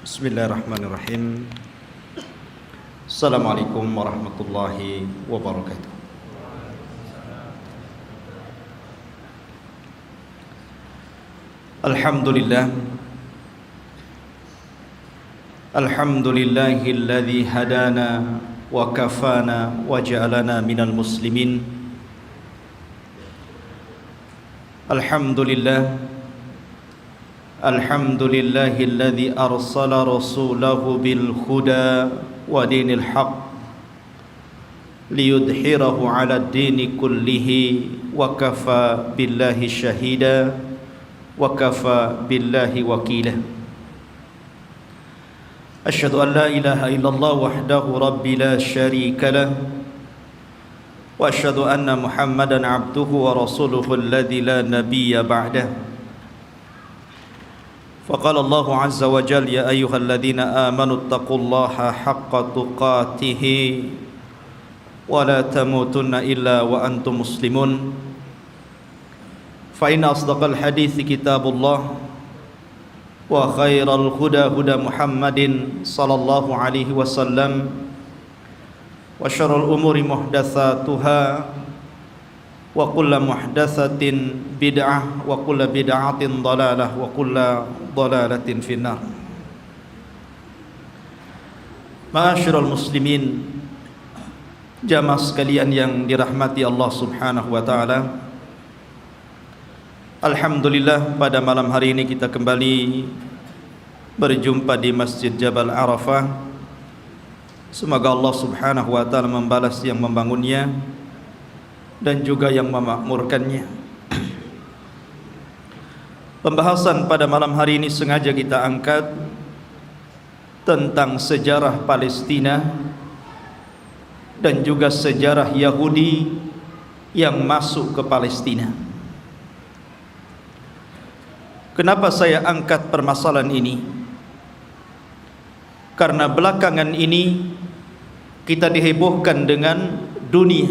Bismillahirrahmanirrahim. Assalamualaikum warahmatullahi wabarakatuh. Alhamdulillah. Alhamdulillahilladzi hadana wa kafana wa ja'alana minal muslimin. Alhamdulillah. Alhamdulillahilladzi arsala rasulahu bil huda wa dinil haqq liyudhhirahu 'alad dini kullihi wa kafa billahi syahida wa kafa billahi wakila. Asyhadu an la ilaha illallah wahdahu rabbi la syarika lah wa asyhadu anna Muhammadan 'abduhu wa rasuluhu alladzi la nabiyya ba'dahu. فقال الله عز وجل يا أيها الذين آمنوا اتقوا الله حق تقاته ولا تموتن إلا وأنتم مسلمون فإن أصدق الحديث كتاب الله وخير الهدى هدى محمد صلى الله عليه وسلم وشر الأمور محدثاتها وكل محدثة بدعة وكل بدعة ضلالة وكل ضلالة في النار. Ma'asyiral muslimin, jamaah sekalian yang dirahmati Allah Subhanahu wa taala. Alhamdulillah, pada malam hari ini kita kembali berjumpa di Masjid Jabal Arafah. Semoga Allah Subhanahu wa taala membalas yang membangunnya dan juga yang memakmurkannya. Pembahasan pada malam hari ini sengaja kita angkat tentang sejarah Palestina dan juga sejarah Yahudi yang masuk ke Palestina. Kenapa saya angkat permasalahan ini? Karena belakangan ini kita dihebohkan dengan dunia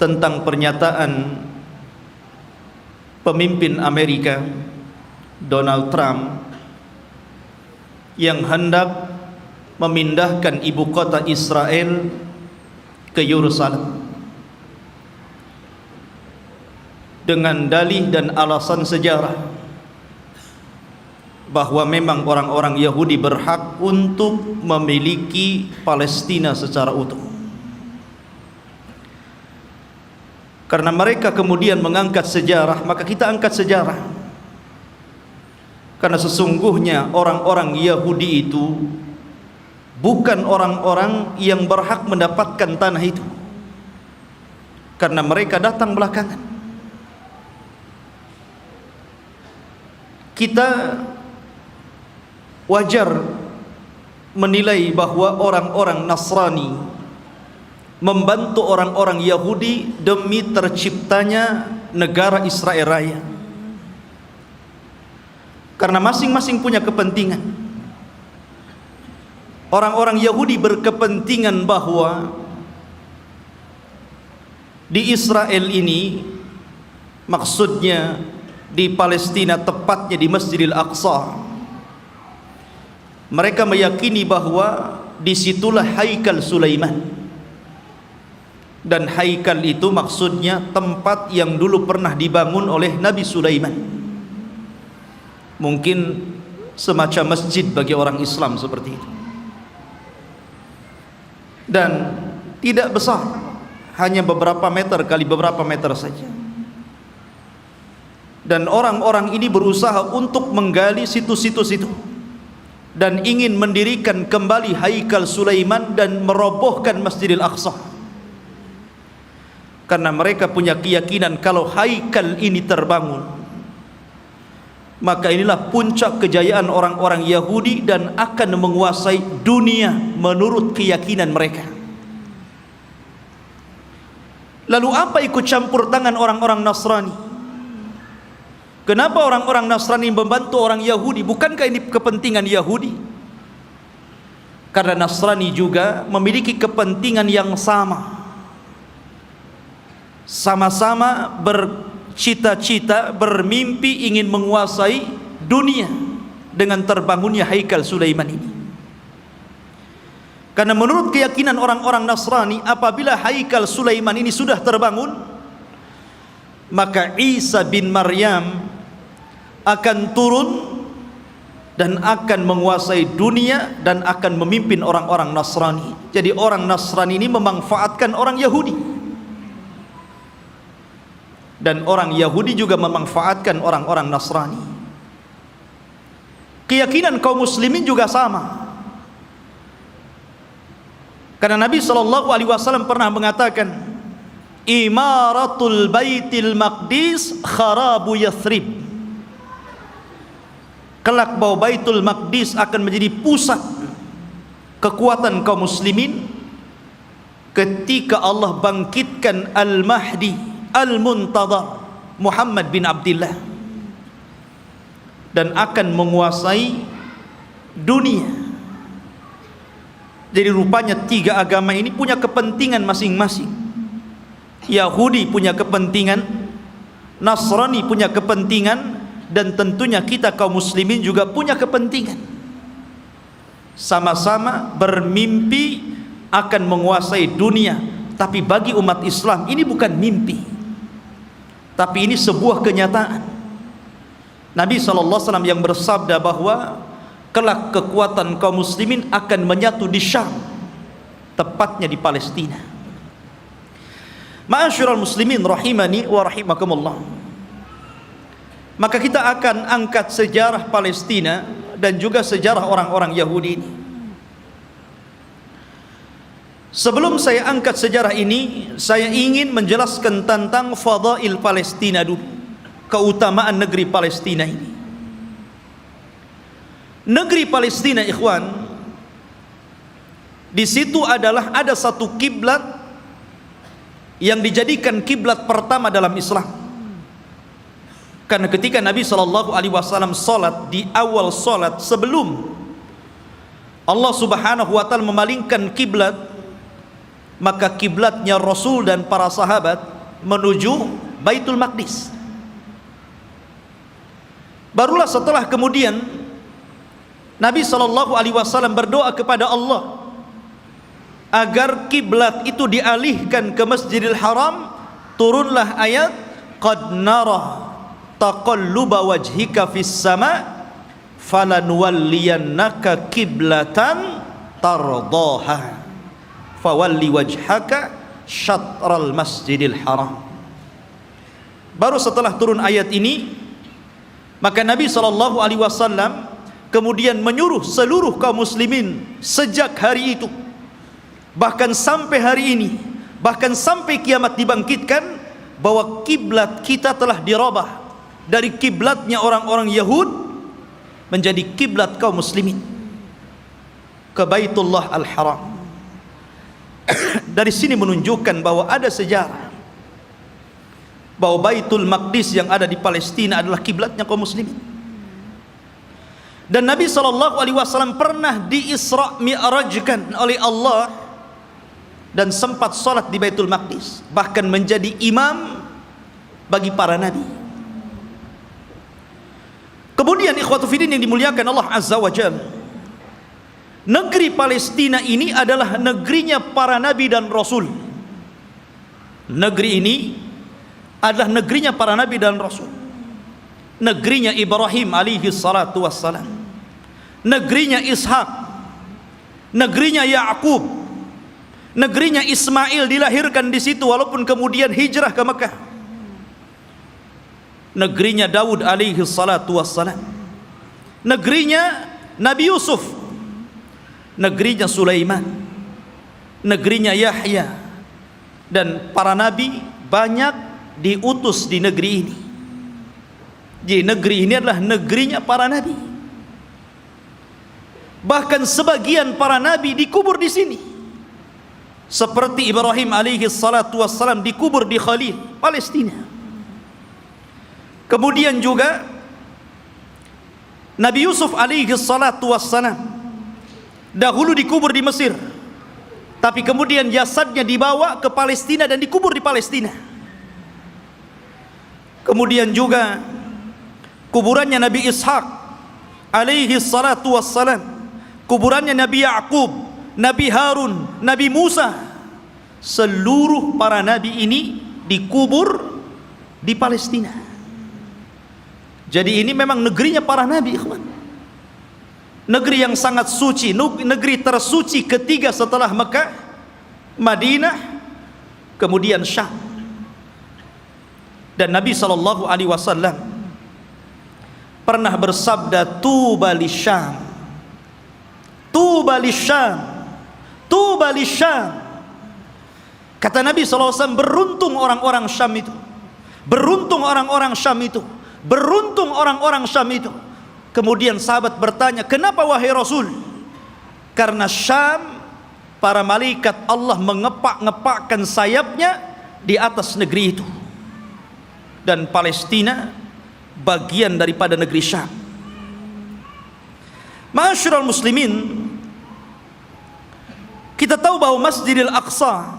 tentang pernyataan pemimpin Amerika Donald Trump yang hendak memindahkan ibu kota Israel ke Yerusalem dengan dalih dan alasan sejarah bahwa memang orang-orang Yahudi berhak untuk memiliki Palestina secara utuh. Karena mereka kemudian mengangkat sejarah, maka kita angkat sejarah. Karena sesungguhnya orang-orang Yahudi itu bukan orang-orang yang berhak mendapatkan tanah itu, karena mereka datang belakangan. Kita wajar menilai bahwa orang-orang Nasrani membantu orang-orang Yahudi demi terciptanya negara Israel Raya, karena masing-masing punya kepentingan. Orang-orang Yahudi berkepentingan bahwa di Israel ini, maksudnya di Palestina, tepatnya di Masjidil Aqsa, mereka meyakini bahwa disitulah Haikal Sulaiman. Dan haikal itu maksudnya tempat yang dulu pernah dibangun oleh Nabi Sulaiman. Mungkin semacam masjid bagi orang Islam seperti itu. Dan tidak besar, hanya beberapa meter kali beberapa meter saja. Dan orang-orang ini berusaha untuk menggali situs-situs itu dan ingin mendirikan kembali Haikal Sulaiman dan merobohkan Masjidil Aqsa. Karena mereka punya keyakinan kalau haikal ini terbangun, maka inilah puncak kejayaan orang-orang Yahudi dan akan menguasai dunia menurut keyakinan mereka. Lalu apa ikut campur tangan orang-orang Nasrani? Kenapa orang-orang Nasrani membantu orang Yahudi? Bukankah ini kepentingan Yahudi? Karena Nasrani juga memiliki kepentingan yang sama. sama-sama bercita-cita, bermimpi ingin menguasai dunia dengan terbangunnya Haikal Sulaiman ini. Karena menurut keyakinan orang-orang Nasrani, apabila Haikal Sulaiman ini sudah terbangun, maka Isa bin Maryam akan turun dan akan menguasai dunia dan akan memimpin orang-orang Nasrani. Jadi orang Nasrani ini memanfaatkan orang Yahudi, dan orang Yahudi juga memanfaatkan orang-orang Nasrani. Keyakinan kaum muslimin juga sama. Karena Nabi SAW pernah mengatakan, Imaratul Baitil Maqdis kharabu Yathrib. Kelak bahwa Baitul Maqdis akan menjadi pusat kekuatan kaum muslimin ketika Allah bangkitkan Al-Mahdi Al-Muntadhar Muhammad bin Abdullah, dan akan menguasai dunia. Jadi rupanya tiga agama ini punya kepentingan masing-masing. Yahudi punya kepentingan, Nasrani punya kepentingan, dan tentunya kita kaum muslimin juga punya kepentingan. Sama-sama bermimpi akan menguasai dunia. Tapi bagi umat Islam ini bukan mimpi, tapi ini sebuah kenyataan. Nabi SAW yang bersabda bahwa kelak kekuatan kaum muslimin akan menyatu di Syam, tepatnya di Palestina. Ma'asyiral muslimin rahimani wa rahimakumullah. Maka kita akan angkat sejarah Palestina dan juga sejarah orang-orang Yahudi ini. Sebelum saya angkat sejarah ini, saya ingin menjelaskan tentang fadail Palestina dulu, keutamaan negeri Palestina ini. Negeri Palestina, ikhwan, di situ ada satu kiblat yang dijadikan kiblat pertama dalam Islam. Karena ketika Nabi SAW salat, di awal salat sebelum Allah Subhanahu wa taala memalingkan kiblat, maka kiblatnya Rasul dan para sahabat menuju Baitul Maqdis. Barulah setelah kemudian Nabi SAW berdoa kepada Allah agar kiblat itu dialihkan ke Masjidil Haram. Turunlah ayat, qad nara taqalluba wajhika fis sama falanuwalliyannaka kiblatan tardaha fawalli wajhaka syatral Masjidil Haram. Baru setelah turun ayat ini, maka Nabi SAW kemudian menyuruh seluruh kaum muslimin sejak hari itu, bahkan sampai hari ini, bahkan sampai kiamat dibangkitkan, bahwa kiblat kita telah dirubah dari kiblatnya orang-orang Yahud menjadi kiblat kaum muslimin ke Baitullah Al-Haram. Dari sini menunjukkan bahwa ada sejarah bahwa Baitul Maqdis yang ada di Palestina adalah kiblatnya kaum muslimin. Dan Nabi SAW pernah di-Isra' Mi'rajkan oleh Allah dan sempat salat di Baitul Maqdis, bahkan menjadi imam bagi para nabi. Kemudian ikhwatu fiddin yang dimuliakan Allah Azza wa Jalla, negeri Palestina ini adalah negerinya para nabi dan rasul. Negeri ini adalah negerinya para nabi dan rasul. Negerinya Ibrahim alaihi salatu wassalam, negerinya Ishak, negerinya Ya'qub, negerinya Ismail dilahirkan di situ walaupun kemudian hijrah ke Mekah. Negerinya Daud alaihi salatu wassalam, negerinya Nabi Yusuf, negerinya Sulaiman, negerinya Yahya, dan para nabi banyak diutus di negeri ini. Jadi negeri ini adalah negerinya para nabi. Bahkan sebagian para nabi dikubur di sini, seperti Ibrahim alaihi salatu wassalam dikubur di Khalil, Palestina. Kemudian juga Nabi Yusuf alaihi salatu wassalam dahulu dikubur di Mesir, tapi kemudian jasadnya dibawa ke Palestina dan dikubur di Palestina. kemudian juga kuburannya Nabi Ishaq alaihi salatu wassalam, kuburannya Nabi Ya'qub, Nabi Harun, Nabi Musa. Seluruh para nabi ini dikubur di Palestina. Jadi ini memang negerinya para nabi, ikhwan. Negeri yang sangat suci, negeri tersuci ketiga setelah Mekah, Madinah, kemudian Syam. Dan Nabi sallallahu alaihi wasallam pernah bersabda, tuba lisyam, tuba lisyam, tuba lisyam. Kata Nabi SAW, beruntung orang-orang Syam itu, beruntung orang-orang Syam itu, beruntung orang-orang Syam itu. Kemudian sahabat bertanya, kenapa wahai Rasul? Karena Syam, para malaikat Allah mengepak-ngepakkan sayapnya di atas negeri itu, dan Palestina bagian daripada negeri Syam. Ma'asyiral muslimin, kita tahu bahwa Masjidil Aqsa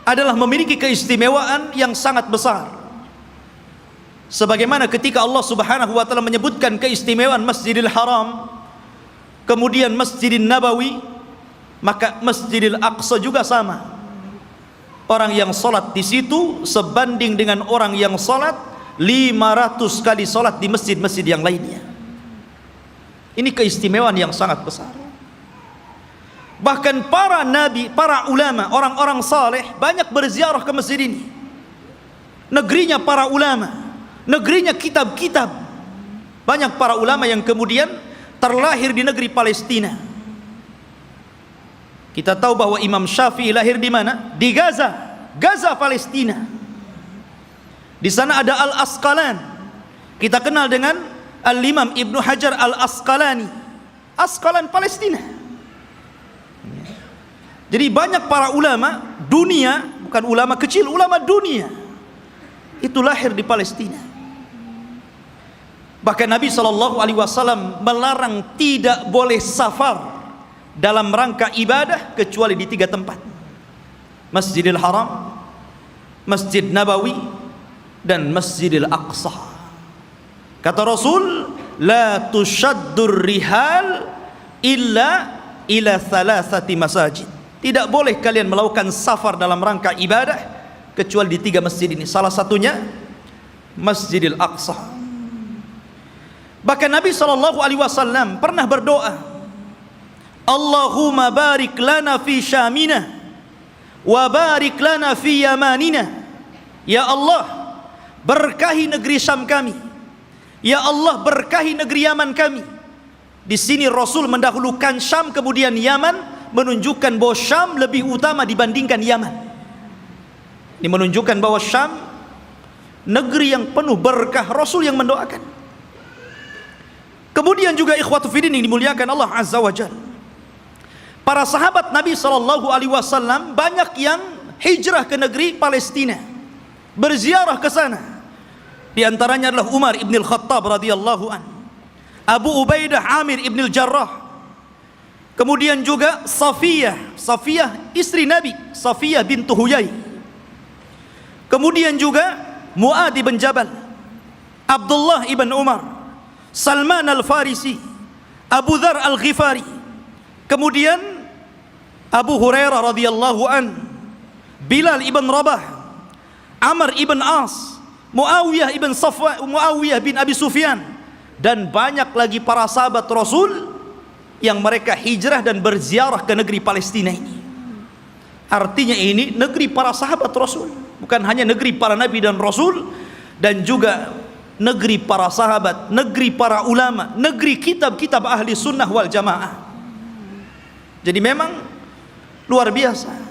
adalah memiliki keistimewaan yang sangat besar. Sebagaimana ketika Allah Subhanahu wa taala menyebutkan keistimewaan Masjidil Haram, kemudian Masjidil Nabawi, maka Masjidil Aqsa juga sama. Orang yang salat di situ sebanding dengan orang yang salat 500 kali salat di masjid-masjid yang lainnya. Ini keistimewaan yang sangat besar. Bahkan para nabi, para ulama, orang-orang saleh banyak berziarah ke masjid ini. Negerinya para ulama, negerinya kitab-kitab. Banyak para ulama yang kemudian terlahir di negeri Palestina. Kita tahu bahwa Imam Syafi'i lahir di mana? Di Gaza, Gaza Palestina. Di sana ada Al-Asqalan. Kita kenal dengan Al-Imam Ibnu Hajar Al-Asqalani. Asqalan Palestina. Jadi banyak para ulama dunia, bukan ulama kecil, ulama dunia, itu lahir di Palestina. Bahkan Nabi SAW melarang tidak boleh safar dalam rangka ibadah kecuali di 3 tempat: Masjidil Haram, Masjid Nabawi, dan Masjidil Aqsa. Kata Rasul, la tushaddur rihal illa ila thalathati masajid. Tidak boleh kalian melakukan safar dalam rangka ibadah kecuali di 3 masjid ini. Salah satunya Masjidil Aqsa. Bahkan Nabi SAW pernah berdoa, Allahumma barik lana fi syamina wa barik lana fi yamanina. Ya Allah, berkahi negeri Syam kami. Ya Allah, berkahi negeri Yaman kami. Di sini Rasul mendahulukan Syam kemudian Yaman, menunjukkan bahwa Syam lebih utama dibandingkan Yaman. Ini menunjukkan bahwa Syam negeri yang penuh berkah, Rasul yang mendoakan. Kemudian juga ikhwatu fiddin yang dimuliakan Allah Azza wa Jalla, para sahabat Nabi SAW banyak yang hijrah ke negeri Palestina, berziarah ke sana. Di antaranya adalah Umar ibn al-Khattab radhiyallahu an, Abu Ubaidah Amir ibn al-Jarrah, kemudian juga Safiyah istri Nabi, Safiyah bintu Huyai, kemudian juga Mu'adh bin Jabal, Abdullah ibn Umar, Salman al-Farisi, Abu Dzar al-Ghifari, kemudian Abu Hurairah radhiyallahu an, Bilal ibn Rabah, Amr ibn As, Muawiyah bin Abi Sufyan, dan banyak lagi para sahabat Rasul yang mereka hijrah dan berziarah ke negeri Palestina ini. Artinya ini negeri para sahabat Rasul, bukan hanya negeri para nabi dan rasul, dan juga negeri para sahabat, negeri para ulama, negeri kitab-kitab ahli sunnah wal jamaah. Jadi memang luar biasa.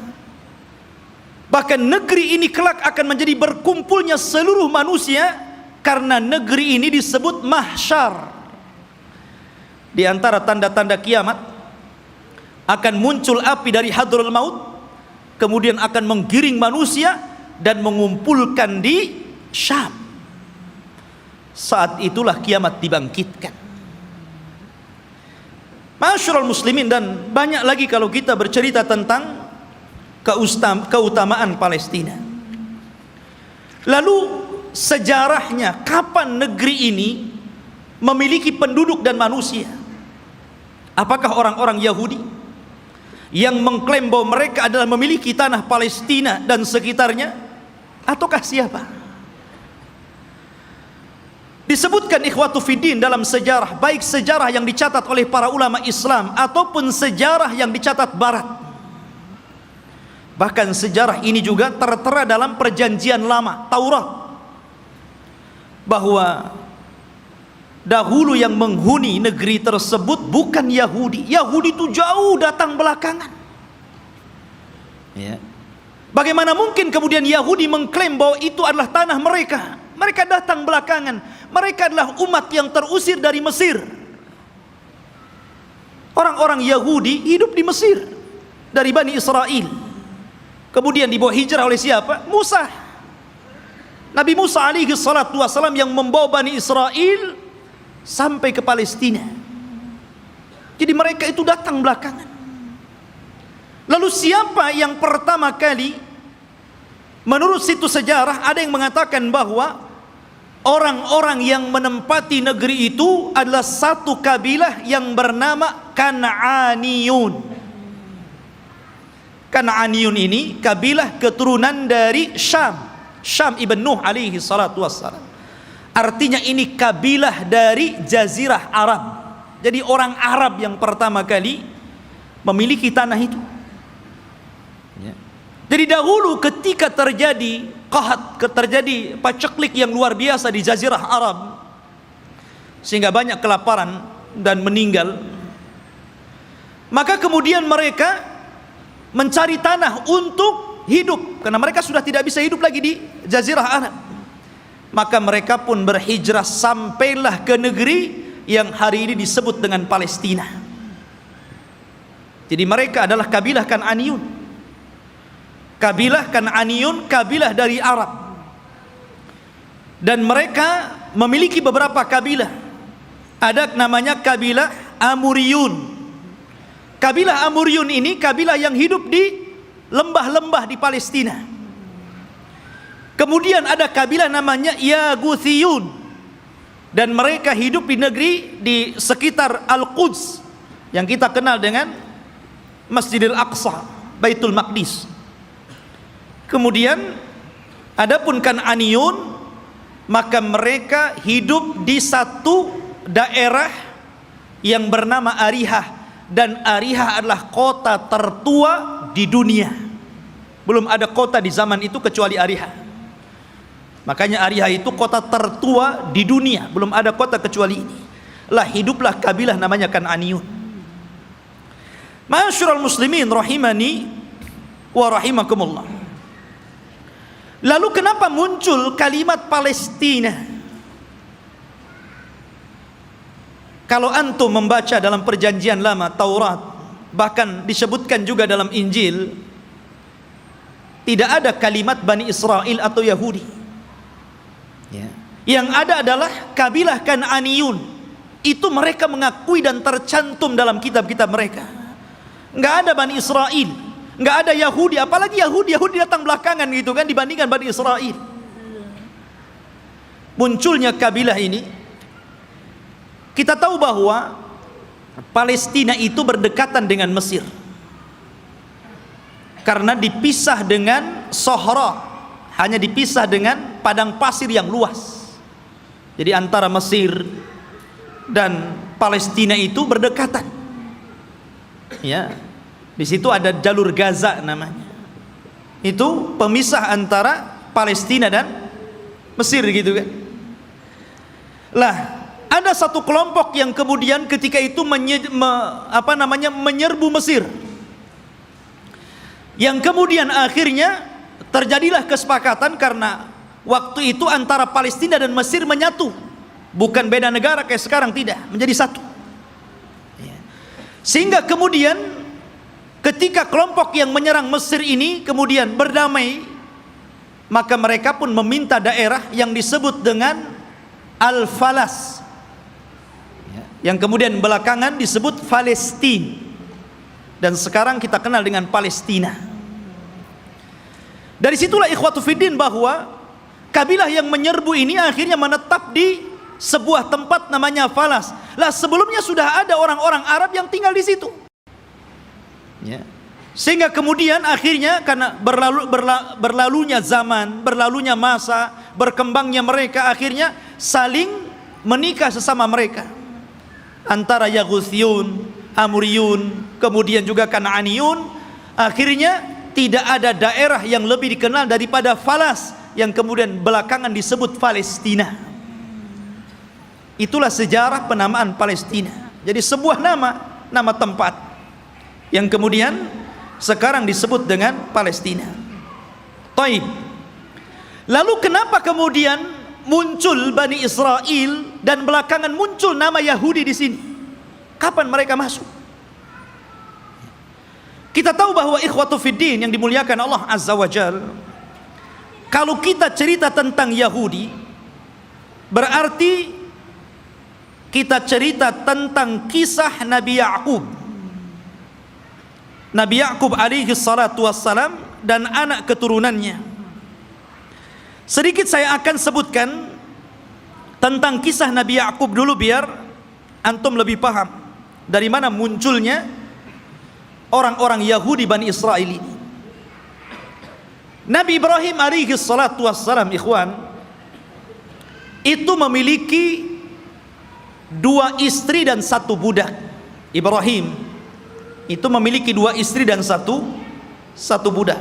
Bahkan negeri ini kelak akan menjadi berkumpulnya seluruh manusia, karena negeri ini disebut mahsyar. Di antara tanda-tanda kiamat, akan muncul api dari Hadraul Maut, kemudian akan menggiring manusia dan mengumpulkan di Syam. Saat itulah kiamat dibangkitkan. Masyarul muslimin, dan banyak lagi kalau kita bercerita tentang keutamaan Palestina. Lalu sejarahnya, kapan negeri ini memiliki penduduk dan manusia? Apakah orang-orang Yahudi yang mengklaim bahwa mereka adalah memiliki tanah Palestina dan sekitarnya, ataukah siapa? Disebutkan ikhwatu fiddin dalam sejarah, baik sejarah yang dicatat oleh para ulama Islam ataupun sejarah yang dicatat Barat. Bahkan sejarah ini juga tertera dalam perjanjian lama, Taurat, bahwa dahulu yang menghuni negeri tersebut bukan Yahudi. Yahudi itu jauh datang belakangan. Ya. Bagaimana mungkin kemudian Yahudi mengklaim bahwa itu adalah tanah mereka? Mereka datang belakangan. Mereka adalah umat yang terusir dari Mesir. Orang-orang Yahudi hidup di Mesir dari Bani Israel. Kemudian dibawa hijrah oleh siapa? Musa. Nabi Musa alaihi salatu wassalam yang membawa Bani Israel sampai ke Palestina. Jadi mereka itu datang belakangan. Lalu siapa yang pertama kali? Menurut situs sejarah ada yang mengatakan bahwa orang-orang yang menempati negeri itu adalah satu kabilah yang bernama Kan'aniyun. Kan'aniyun ini kabilah keturunan dari Syam ibn Nuh alaihi salatu wassalam. Artinya ini kabilah dari Jazirah Arab. Jadi orang Arab yang pertama kali memiliki tanah itu. Jadi dahulu ketika terjadi terjadi paceklik yang luar biasa di Jazirah Arab, sehingga banyak kelaparan dan meninggal, maka kemudian mereka mencari tanah untuk hidup, karena mereka sudah tidak bisa hidup lagi di Jazirah Arab. Maka mereka pun berhijrah sampailah ke negeri yang hari ini disebut dengan Palestina. Jadi mereka adalah kabilah Kan'aniyun. Kabilah Kan'aniyun, kabilah dari Arab. Dan mereka memiliki beberapa kabilah. Ada namanya kabilah Amuriyun. Kabilah Amuriyun ini kabilah yang hidup di lembah-lembah di Palestina. Kemudian ada kabilah namanya Yaguthiyun, dan mereka hidup di negeri di sekitar Al-Quds yang kita kenal dengan Masjidil Aqsa, Baitul Maqdis. Kemudian adapun Kan'aniyun, maka mereka hidup di satu daerah yang bernama Arihah, dan Arihah adalah kota tertua di dunia. Belum ada kota di zaman itu kecuali Arihah. Makanya Arihah itu kota tertua di dunia, belum ada kota kecuali ini. Lah hiduplah kabilah namanya Kan'aniyun. Ma'asyiral muslimin rahimani wa rahimakumullah. Lalu kenapa muncul kalimat Palestina? Kalau antum membaca dalam perjanjian lama Taurat, bahkan disebutkan juga dalam Injil, tidak ada kalimat Bani Israel atau Yahudi. Yang ada adalah kabilah Kan'aniyun. Itu mereka mengakui dan tercantum dalam kitab-kitab mereka. Nggak ada Bani Israel, nggak ada Yahudi, apalagi Yahudi datang belakangan gitu kan dibandingkan Bani Israel. Munculnya kabilah ini, kita tahu bahwa Palestina itu berdekatan dengan Mesir, karena dipisah dengan Sahara, hanya dipisah dengan padang pasir yang luas. Jadi antara Mesir dan Palestina itu berdekatan. Ya, di situ ada jalur Gaza namanya. Itu pemisah antara Palestina dan Mesir gitu kan. Lah, ada satu kelompok yang kemudian ketika itu menyerbu Mesir. Yang kemudian akhirnya terjadilah kesepakatan, karena waktu itu antara Palestina dan Mesir menyatu, bukan beda negara kayak sekarang, tidak, menjadi satu. Sehingga kemudian ketika kelompok yang menyerang Mesir ini kemudian berdamai, maka mereka pun meminta daerah yang disebut dengan Al-Falas, yang kemudian belakangan disebut Palestina, dan sekarang kita kenal dengan Palestina. Dari situlah ikhwatu fiddin bahwa kabilah yang menyerbu ini akhirnya menetap di sebuah tempat namanya Falas. Lah sebelumnya sudah ada orang-orang Arab yang tinggal di situ. Ya. Sehingga kemudian akhirnya karena berlalunya zaman, berlalunya masa, berkembangnya mereka, akhirnya saling menikah sesama mereka. Antara Yaguthiyun, Amuriyun, kemudian juga Kan'aniyun. Akhirnya tidak ada daerah yang lebih dikenal daripada Falas, yang kemudian belakangan disebut Palestina. Itulah sejarah penamaan Palestina. Jadi sebuah nama tempat yang kemudian sekarang disebut dengan Palestina. Taib. Lalu kenapa kemudian muncul Bani Israel dan belakangan muncul nama Yahudi di sini? Kapan mereka masuk? Kita tahu bahwa ikhwatu fiddin yang dimuliakan Allah Azza wa Jal, kalau kita cerita tentang Yahudi, berarti kita cerita tentang kisah Nabi Ya'qub. Nabi Ya'qub alaihi salatu wassalam dan anak keturunannya. Sedikit saya akan sebutkan tentang kisah Nabi Ya'qub dulu biar antum lebih paham dari mana munculnya orang-orang Yahudi Bani Israel ini. Nabi Ibrahim alaihi salatu wassalam, ikhwan, itu memiliki 2 istri dan 1 budak. Ibrahim itu memiliki 2 istri dan 1 budak.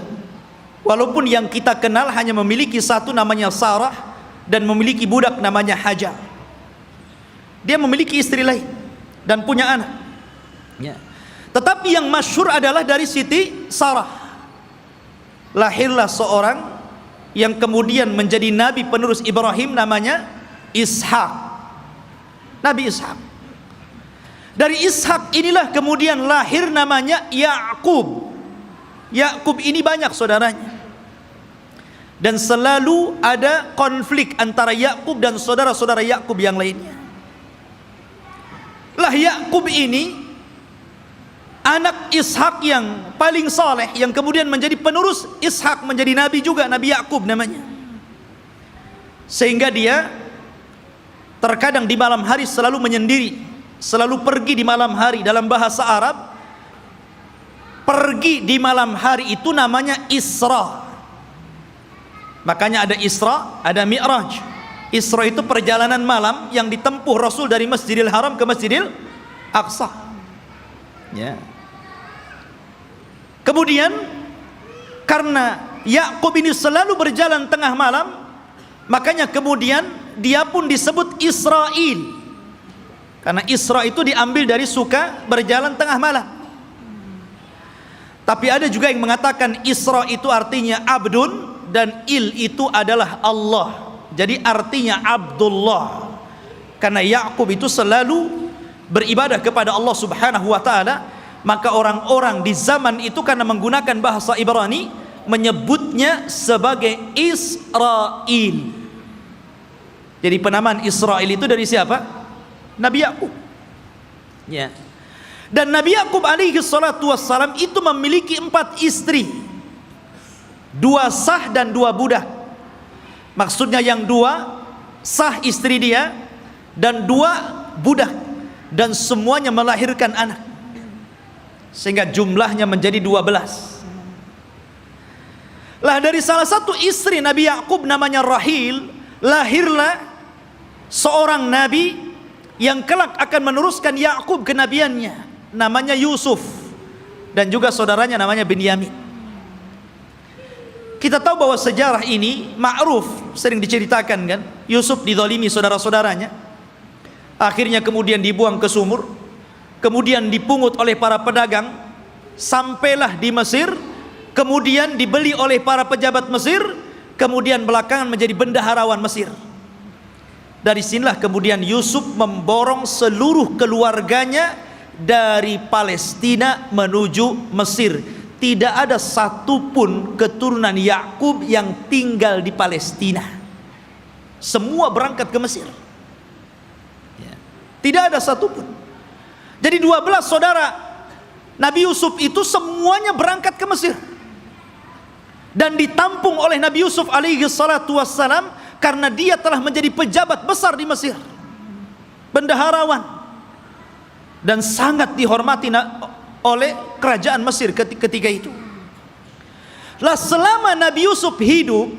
Walaupun yang kita kenal hanya memiliki 1 namanya Sarah dan memiliki budak namanya Hajar. Dia memiliki istri lain dan punya anak. Ya. Tetapi yang masyhur adalah dari Siti Sarah. Lahirlah seorang yang kemudian menjadi nabi penerus Ibrahim namanya Ishak. Nabi Ishak. Dari Ishak inilah kemudian lahir namanya Ya'qub. Ya'qub ini banyak saudaranya. Dan selalu ada konflik antara Ya'qub dan saudara-saudara Ya'qub yang lainnya. Lah Ya'qub ini anak Ishak yang paling saleh, yang kemudian menjadi penerus Ishak, menjadi nabi juga, Nabi Ya'qub namanya. Sehingga dia terkadang di malam hari selalu menyendiri, selalu pergi di malam hari. Dalam bahasa Arab, pergi di malam hari itu namanya Isra. Makanya ada Isra, ada Mi'raj. Isra itu perjalanan malam yang ditempuh Rasul dari Masjidil Haram ke Masjidil Aqsa. Ya. Kemudian karena Ya'qub ini selalu berjalan tengah malam, makanya kemudian dia pun disebut Israel. Karena Isra itu diambil dari suka berjalan tengah malam. Tapi ada juga yang mengatakan Isra itu artinya abdun dan il itu adalah Allah. Jadi artinya Abdullah. Karena Ya'qub itu selalu beribadah kepada Allah Subhanahu wa taala, maka orang-orang di zaman itu karena menggunakan bahasa Ibrani menyebutnya sebagai Israel. Jadi penamaan Israel itu dari siapa? Nabi Ya'qub. Ya. Dan Nabi Ya'qub alaihi salatu wassalam itu memiliki 4 istri, 2 sah dan 2 budak. Maksudnya yang 2 sah istri dia dan 2 budak, dan semuanya melahirkan anak, sehingga jumlahnya menjadi 12. Lah dari salah satu istri Nabi Ya'qub namanya Rahil, lahirlah seorang nabi yang kelak akan meneruskan Ya'qub kenabiannya, namanya Yusuf, dan juga saudaranya namanya Binyamin. Kita tahu bahwa sejarah ini ma'ruf, sering diceritakan kan. Yusuf dizalimi saudara-saudaranya, akhirnya kemudian dibuang ke sumur, kemudian dipungut oleh para pedagang, sampailah di Mesir, kemudian dibeli oleh para pejabat Mesir, kemudian belakangan menjadi bendaharawan Mesir. Dari sinilah kemudian Yusuf memborong seluruh keluarganya dari Palestina menuju Mesir. Tidak ada satupun keturunan Ya'qub yang tinggal di Palestina. Semua berangkat ke Mesir. Tidak ada satupun. Jadi 12 saudara Nabi Yusuf itu semuanya berangkat ke Mesir, dan ditampung oleh Nabi Yusuf alaihi salatu wassalam karena dia telah menjadi pejabat besar di Mesir, bendaharawan, dan sangat dihormati oleh kerajaan Mesir ketika itu. Lah selama Nabi Yusuf hidup,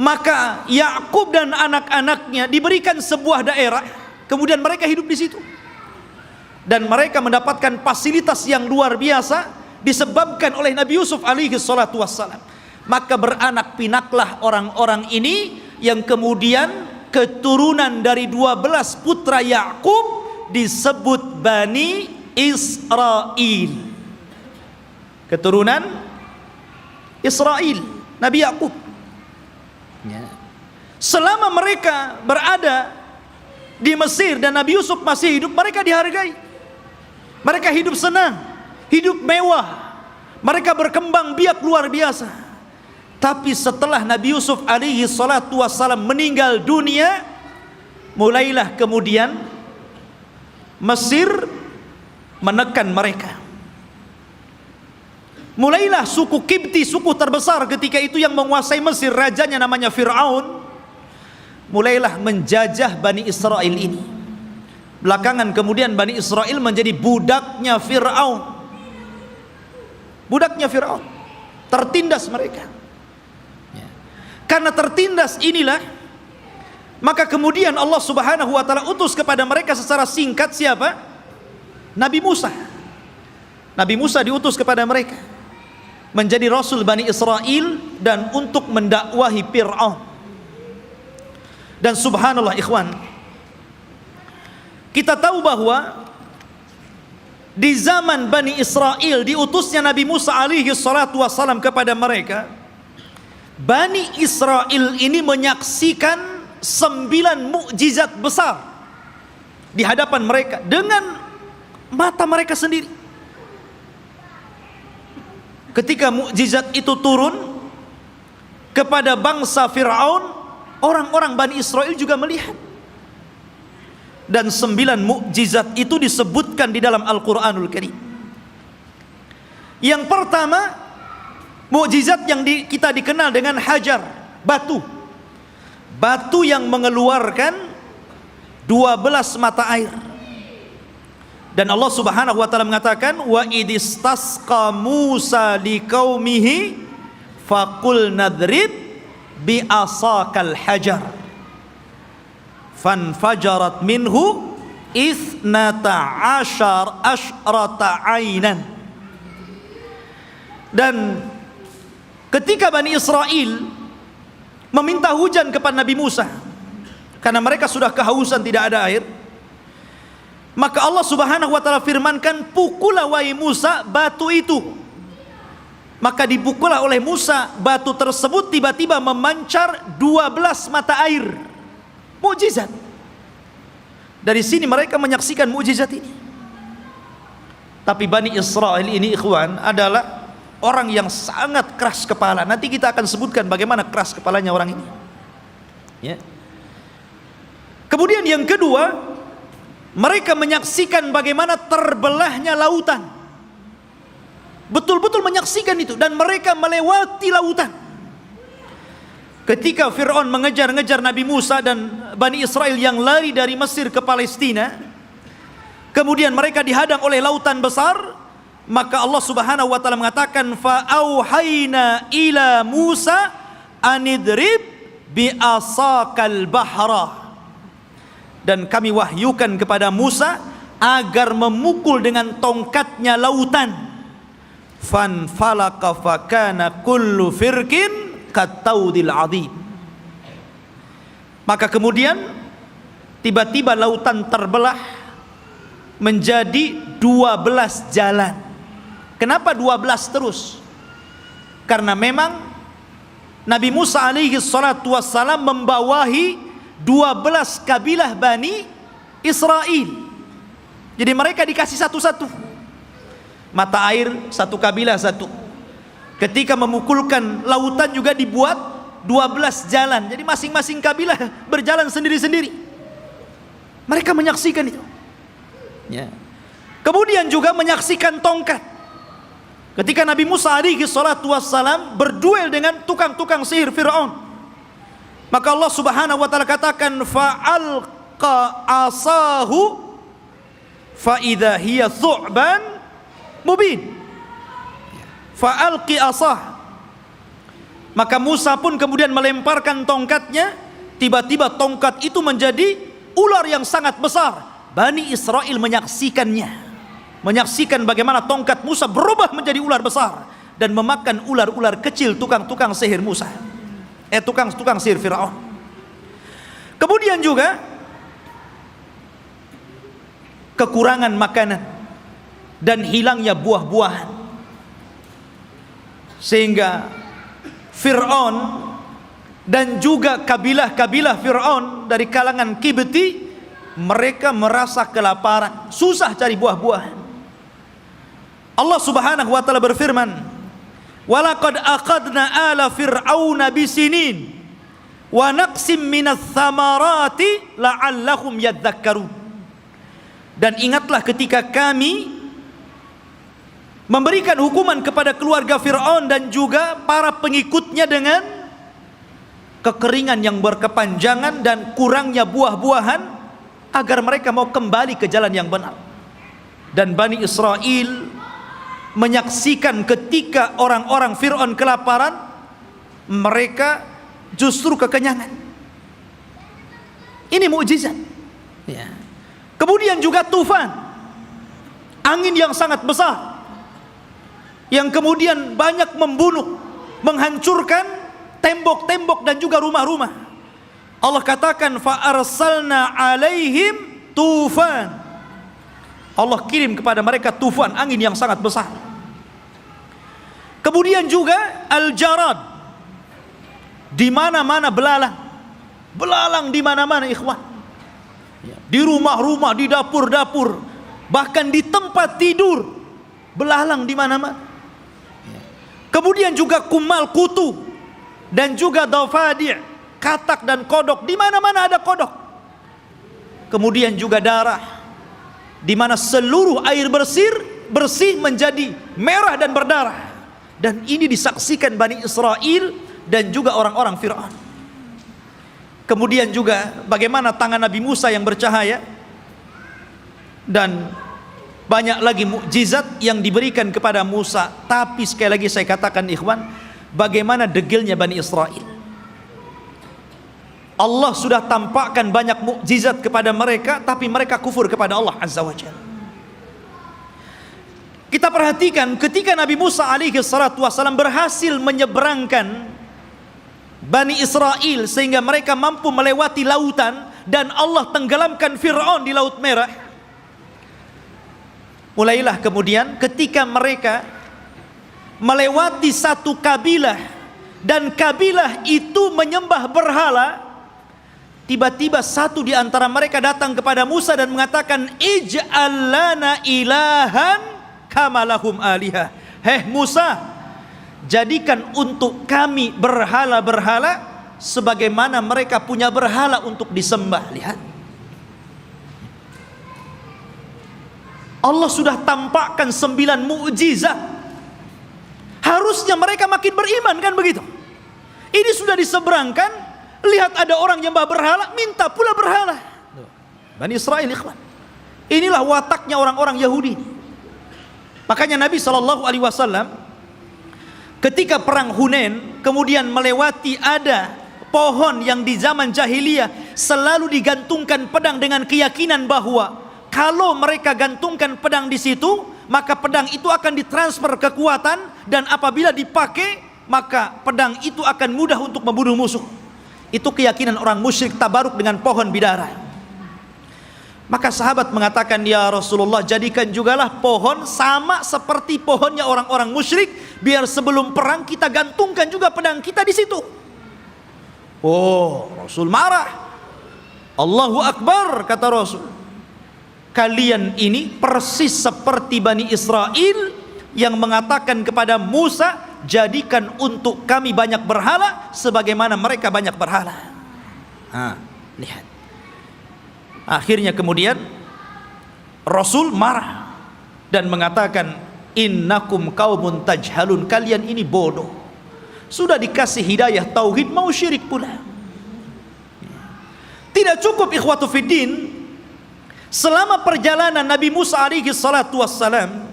maka Yakub dan anak-anaknya diberikan sebuah daerah, kemudian mereka hidup di situ, dan mereka mendapatkan fasilitas yang luar biasa disebabkan oleh Nabi Yusuf alaihi salatu wassalam. Maka beranak pinaklah orang-orang ini yang kemudian keturunan dari 12 putra Yakub disebut Bani Israel. Keturunan Israel, Nabi Yakub. Selama mereka berada di Mesir dan Nabi Yusuf masih hidup, mereka dihargai. Mereka hidup senang, hidup mewah, mereka berkembang biak luar biasa. Tapi setelah Nabi Yusuf alaihi salatu wassalam meninggal dunia, mulailah kemudian Mesir menekan mereka. Mulailah suku Kipti, suku terbesar ketika itu yang menguasai Mesir, rajanya namanya Fir'aun, mulailah menjajah Bani Israel ini. Belakangan kemudian Bani Israel menjadi budaknya Fir'aun. Budaknya Fir'aun, tertindas mereka. Karena tertindas inilah, maka kemudian Allah subhanahu wa ta'ala utus kepada mereka secara singkat siapa? Nabi Musa. Nabi Musa diutus kepada mereka menjadi Rasul Bani Israel dan untuk mendakwahi Fir'aun. Dan subhanallah ikhwan, kita tahu bahwa di zaman Bani Israel diutusnya Nabi Musa alaihi salatu wassalam kepada mereka, Bani Israel ini menyaksikan 9 mukjizat besar di hadapan mereka dengan mata mereka sendiri. Ketika mukjizat itu turun kepada bangsa Fir'aun, orang-orang Bani Israel juga melihat. Dan 9 mukjizat itu disebutkan di dalam Al-Quranul Karim. Yang pertama, mukjizat yang kita dikenal dengan hajar, batu. Batu yang mengeluarkan 12 mata air. Dan Allah subhanahu wa ta'ala mengatakan, wa idistasqa Musa liqaumihi faqul nadrib bi asakal hajar fanfajarat minhu ithnata asyrata ainan. Dan ketika Bani Israel meminta hujan kepada Nabi Musa karena mereka sudah kehausan, tidak ada air, maka Allah subhanahu wa ta'ala firmankan, pukullah wahai Musa batu itu. Maka dipukullah oleh Musa batu tersebut, tiba-tiba memancar 12 mata air. Mukjizat. Dari sini mereka menyaksikan mukjizat ini. Tapi Bani Israel ini ikhwan adalah orang yang sangat keras kepala. Nanti kita akan sebutkan bagaimana keras kepalanya orang ini. Ya. Kemudian yang kedua, mereka menyaksikan bagaimana terbelahnya lautan. Betul-betul menyaksikan itu, dan mereka melewati lautan. Ketika Fir'aun mengejar-ngejar Nabi Musa dan Bani Israel yang lari dari Mesir ke Palestina, kemudian mereka dihadang oleh lautan besar, maka Allah subhanahu wa ta'ala mengatakan, fa'auhayna ila Musa anidrib bi'asakal bahra. Dan kami wahyukan kepada Musa agar memukul dengan tongkatnya lautan. Fanfalaka fakana kullu firqin kataudil adhim. Maka kemudian tiba-tiba lautan terbelah menjadi 12 jalan. Kenapa 12 terus? Karena memang Nabi Musa alaihi salatu wassalam membawahi 12 kabilah Bani Israel. Jadi mereka dikasih satu-satu mata air, satu kabilah satu. Ketika memukulkan lautan juga dibuat 12 jalan. Jadi masing-masing kabilah berjalan sendiri-sendiri. Mereka menyaksikan itu. Ya. Kemudian juga menyaksikan tongkat. Ketika Nabi Musa alaihi salatu wassalam berduel dengan tukang-tukang sihir Fir'aun. Maka Allah Subhanahu wa taala katakan fa'alqa asahu fa idza hiya thu'ban mubin. Fa'alqi asah. Maka Musa pun kemudian melemparkan tongkatnya, tiba-tiba tongkat itu menjadi ular yang sangat besar. Bani Israel menyaksikannya, menyaksikan bagaimana tongkat Musa berubah menjadi ular besar dan memakan ular-ular kecil tukang-tukang sihir Musa, tukang-tukang sihir Firaun. Kemudian juga kekurangan makanan dan hilangnya buah-buahan, sehingga Fir'aun dan juga kabilah-kabilah Fir'aun dari kalangan Kibti, mereka merasa kelaparan, susah cari buah-buahan. Allah Subhanahu wa taala berfirman, "Walaqad aqadna ala fir'auna bisinin wa naqsim minas thamarati la'allahum yadhakkarun." Dan ingatlah ketika kami memberikan hukuman kepada keluarga Fir'aun dan juga para pengikutnya dengan kekeringan yang berkepanjangan dan kurangnya buah-buahan, agar mereka mau kembali ke jalan yang benar. Dan Bani Israel menyaksikan ketika orang-orang Fir'aun kelaparan, mereka justru kekenyangan. Ini mukjizat. Ya. Kemudian juga tufan, angin yang sangat besar, yang kemudian banyak membunuh, menghancurkan tembok-tembok dan juga rumah-rumah. Allah katakan fa arsalna alaihim tufan. Allah kirim kepada mereka tufan, angin yang sangat besar. Kemudian juga al-jarad, di mana-mana belalang. Belalang di mana-mana, ikhwan. Di rumah-rumah, di dapur-dapur, bahkan di tempat tidur, belalang di mana-mana. Kemudian juga kumal kutu dan juga dafadi', katak dan kodok, di mana-mana ada kodok. Kemudian juga darah, di mana seluruh air bersih menjadi merah dan berdarah. Dan ini disaksikan Bani Israel dan juga orang-orang Fir'aun. Kemudian juga bagaimana tangan Nabi Musa yang bercahaya, dan banyak lagi mukjizat yang diberikan kepada Musa. Tapi sekali lagi saya katakan, ikhwan, bagaimana degilnya Bani Israel. Allah sudah tampakkan banyak mukjizat kepada mereka, tapi mereka kufur kepada Allah Azza wa Jalla. Kita perhatikan ketika Nabi Musa alaihi salatu wasallam berhasil menyeberangkan Bani Israel sehingga mereka mampu melewati lautan, dan Allah tenggelamkan Fir'aun di Laut Merah. Mulailah kemudian ketika mereka melewati satu kabilah, dan kabilah itu menyembah berhala, tiba-tiba satu di antara mereka datang kepada Musa dan mengatakan, ij'al lana ilahan kama lahum alihah. Heh Musa, jadikan untuk kami berhala-berhala sebagaimana mereka punya berhala untuk disembah. Lihat, Allah sudah tampakkan 9 mukjizat. Harusnya mereka makin beriman, kan begitu? Ini sudah diseberangkan, lihat ada orang nyembah berhala, minta pula berhala. Bani Israel, ikhwan. Inilah wataknya orang-orang Yahudi. Makanya Nabi SAW ketika perang Hunain kemudian melewati ada pohon yang di zaman jahiliyah selalu digantungkan pedang dengan keyakinan bahwa kalau mereka gantungkan pedang di situ, maka pedang itu akan ditransfer kekuatan, dan apabila dipakai maka pedang itu akan mudah untuk membunuh musuh. Itu keyakinan orang musyrik tabaruk dengan pohon bidara. Maka sahabat mengatakan, ya Rasulullah, jadikan jugalah pohon sama seperti pohonnya orang-orang musyrik, biar sebelum perang kita gantungkan juga pedang kita di situ. Oh, Rasul marah. Allahu Akbar, kata Rasul. Kalian ini persis seperti Bani Israel yang mengatakan kepada Musa, jadikan untuk kami banyak berhala sebagaimana mereka banyak berhala. Lihat. Akhirnya kemudian Rasul marah dan mengatakan, innakum qaumun tajhalun, kalian ini bodoh. Sudah dikasih hidayah tauhid mau syirik pula. Tidak cukup ikhwatu fiddin, selama perjalanan Nabi Musa alaihi salatu wassalam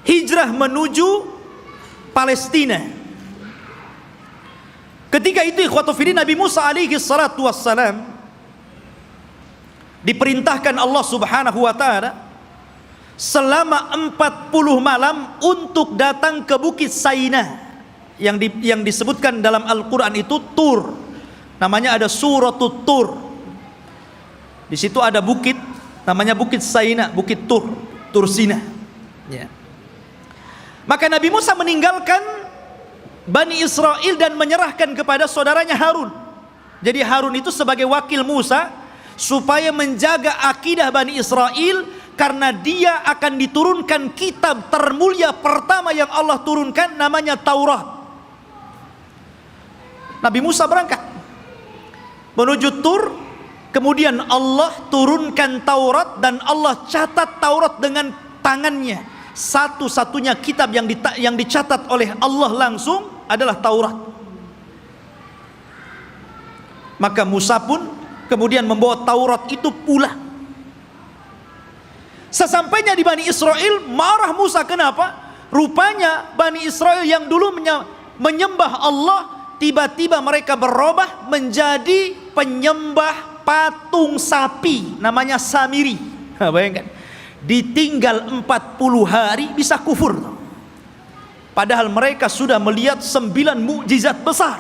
hijrah menuju Palestina. Ketika itu ikhwatu fiddin, Nabi Musa alaihi salatu wassalam diperintahkan Allah subhanahu wa ta'ala selama 40 malam untuk datang ke Bukit Saina yang disebutkan dalam Al-Quran itu Tur. Namanya ada Suratul Tur. Di situ ada bukit namanya Bukit Saina, Bukit Tur, Tur Sina. Ya. Maka Nabi Musa meninggalkan Bani Israel dan menyerahkan kepada saudaranya Harun. Jadi Harun itu sebagai wakil Musa supaya menjaga akidah Bani Israel, karena dia akan diturunkan kitab termulia pertama yang Allah turunkan, namanya Taurat. Nabi Musa berangkat menuju Tur, kemudian Allah turunkan Taurat dan Allah catat Taurat dengan tangannya. Satu-satunya kitab yang dicatat oleh Allah langsung adalah Taurat. Maka Musa pun kemudian membawa Taurat itu pulang. Sesampainya di Bani Israel, marah Musa. Kenapa? Rupanya Bani Israel yang dulu menyembah Allah, tiba-tiba mereka berubah menjadi penyembah patung sapi, namanya Samiri. Bayangkan, ditinggal 40 hari bisa kufur. Padahal mereka sudah melihat 9 mukjizat besar.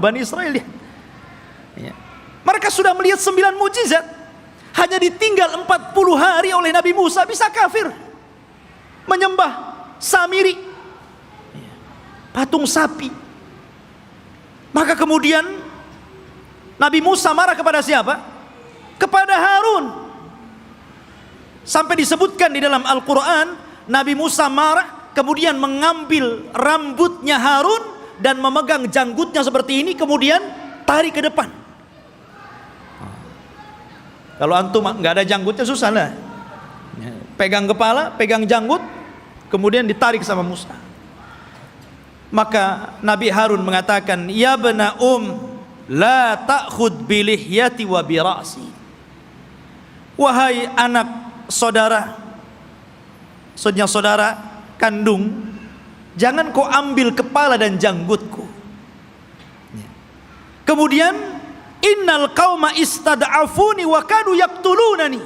Bani Israel ya. Mereka sudah melihat 9 mukjizat, hanya ditinggal 40 hari oleh Nabi Musa bisa kafir, menyembah Samiri, patung sapi. Maka kemudian Nabi Musa marah kepada siapa? Kepada Harun. Sampai disebutkan di dalam Al-Quran, Nabi Musa marah, kemudian mengambil rambutnya Harun dan memegang janggutnya seperti ini, kemudian tarik ke depan. Kalau antum nggak ada janggutnya susah lah. Pegang kepala, pegang janggut, kemudian ditarik sama Musa. Maka Nabi Harun mengatakan, ya bena la ta'khud bilihyati wa bira'si. Wahai anak saudara kandung, jangan kau ambil kepala dan janggutku. Kemudian, innal qauma istad'afuni wa kadu yaqtulunani.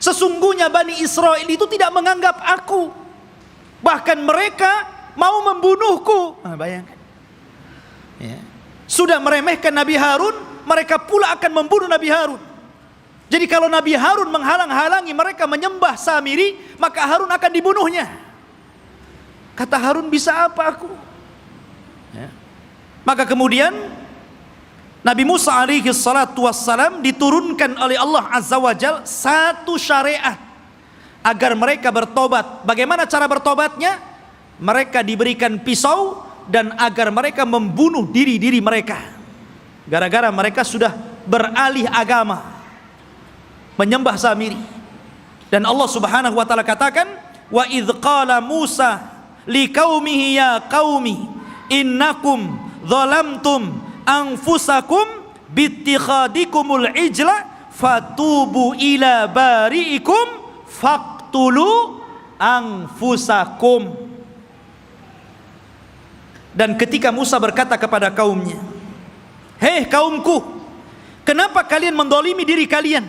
Sesungguhnya Bani Israel itu tidak menganggap aku, bahkan mereka mau membunuhku. Bayangkan ya. Sudah meremehkan Nabi Harun, mereka pula akan membunuh Nabi Harun. Jadi kalau Nabi Harun menghalang-halangi mereka menyembah Samiri, maka Harun akan dibunuhnya. Kata Harun, bisa apa aku ya. Maka kemudian Nabi Musa alaihi salatu wassalam diturunkan oleh Allah azza wa jal satu syariat agar mereka bertobat. Bagaimana cara bertobatnya? Mereka diberikan pisau dan agar mereka membunuh diri-diri mereka, gara-gara mereka sudah beralih agama, menyembah Samiri. Dan Allah subhanahu wa ta'ala katakan, wa idh qala Musa liqaumihi ya qaumi innakum zalamtum anfusakum bittikhadikumul ijla fatubu ila bari'ikum faqtulu anfusakum. Dan ketika Musa berkata kepada kaumnya, hei kaumku, kenapa kalian mendolimi diri kalian?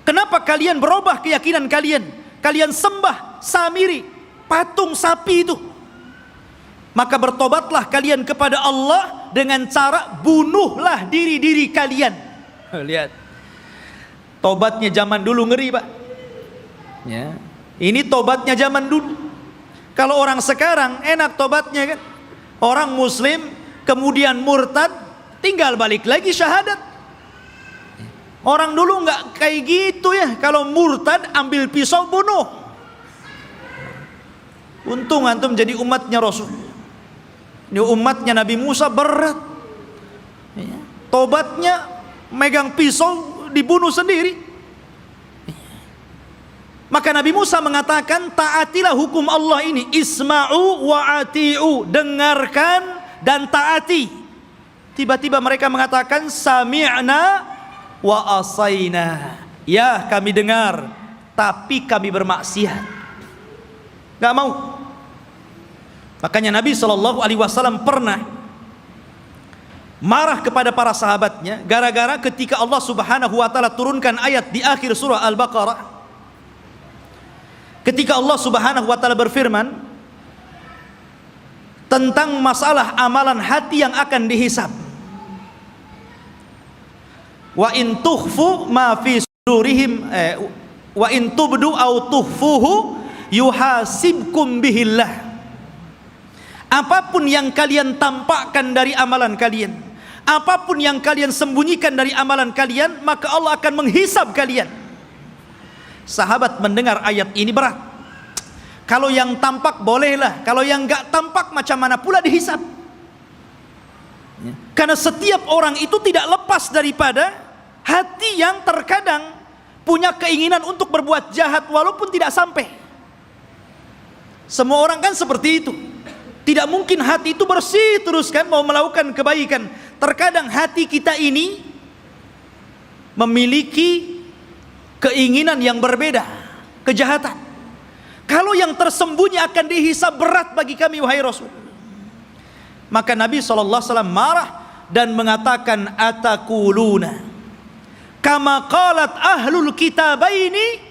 Kenapa kalian berubah keyakinan kalian? Kalian sembah Samiri, patung sapi itu. Maka bertobatlah kalian kepada Allah dengan cara bunuhlah diri-diri kalian. Lihat, tobatnya zaman dulu ngeri, Pak ya. Ini tobatnya zaman dulu. Kalau orang sekarang enak tobatnya kan, orang muslim kemudian murtad, tinggal balik lagi syahadat. Orang dulu nggak kayak gitu ya. Kalau murtad ambil pisau bunuh. Untung antum jadi umatnya Rasul. Ini umatnya Nabi Musa berat. Tobatnya megang pisau dibunuh sendiri. Maka Nabi Musa mengatakan, taatilah hukum Allah ini, isma'u wa ati'u, dengarkan dan taati. tiba-tiba mereka mengatakan sami'na wa asaina. Ya, kami dengar, tapi kami bermaksiat. Gak mau. Makanya Nabi SAW pernah marah kepada para sahabatnya gara-gara ketika Allah Subhanahu wa taala turunkan ayat di akhir surah Al-Baqarah, ketika Allah Subhanahu wa taala berfirman tentang masalah amalan hati yang akan dihisab. Wa in tukhfu ma fi sudurihim wa in tubdu aw tukhfuhu yuhasibkum bihillah. Apapun yang kalian tampakkan dari amalan kalian, apapun yang kalian sembunyikan dari amalan kalian, maka Allah akan menghisab kalian. Sahabat mendengar ayat ini berat. Kalau yang tampak bolehlah, kalau yang enggak tampak macam mana pula dihisab. Karena setiap orang itu tidak lepas daripada hati yang terkadang punya keinginan untuk berbuat jahat walaupun tidak sampai. Semua orang kan seperti itu. Tidak mungkin hati itu bersih terus kan mau melakukan kebaikan. Terkadang hati kita ini memiliki keinginan yang berbeda, kejahatan. Kalau yang tersembunyi akan dihisab berat bagi kami wahai Rasul. Maka Nabi SAW marah dan mengatakan atakuluna kama qalat ahlul kitabaini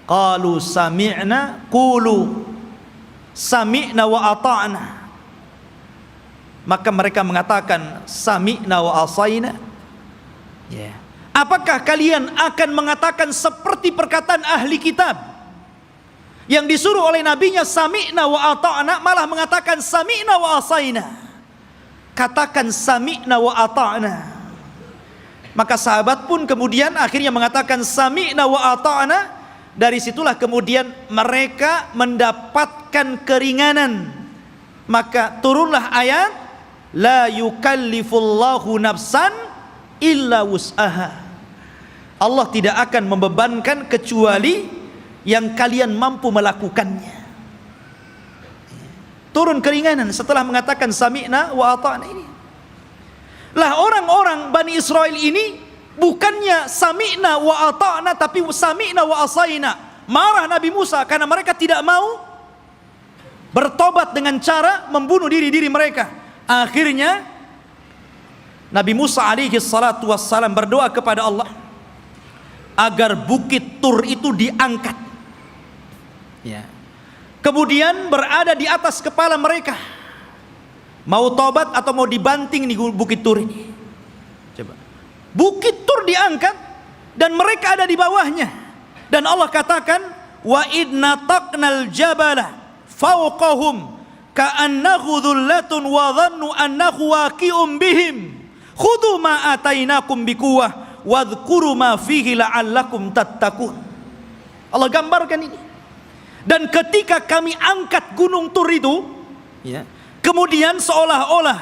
qalu sami'na qulu sami'na wa ata'na. Maka mereka mengatakan sami'na wa asaina. Apakah kalian akan mengatakan seperti perkataan ahli kitab yang disuruh oleh nabinya sami'na wa ata'na, malah mengatakan sami'na wa asaina? Katakan sami'na wa ata'na. Maka sahabat pun kemudian akhirnya mengatakan sami'na wa ata'na. Dari situlah kemudian mereka mendapatkan keringanan. Maka turunlah ayat la yukallifullahu nafsan illa wus'aha. Allah tidak akan membebankan kecuali yang kalian mampu melakukannya. Turun keringanan setelah mengatakan sami'na wa ata'na ini. Lah orang-orang Bani Israel ini bukannya sami'na wa ata'na tapi sami'na wa asaina. Marah Nabi Musa karena mereka tidak mau bertobat dengan cara membunuh diri-diri mereka. Akhirnya Nabi Musa alaihi salatu wassalam berdoa kepada Allah agar bukit Tur itu diangkat. Kemudian berada di atas kepala mereka. Mau tobat atau mau dibanting di bukit Tur ini. Coba. Bukit Tur diangkat dan mereka ada di bawahnya. Dan Allah katakan wa idna taqnal jabala fawqahum ka'annahu dhullatun wa dhannu annahu waqi'un bihim khudhu ma atainakum biquwwah wadhkuru ma fihi la'allakum tattaqun. Allah gambarkan ini. Dan ketika kami angkat gunung Tur itu, kemudian seolah-olah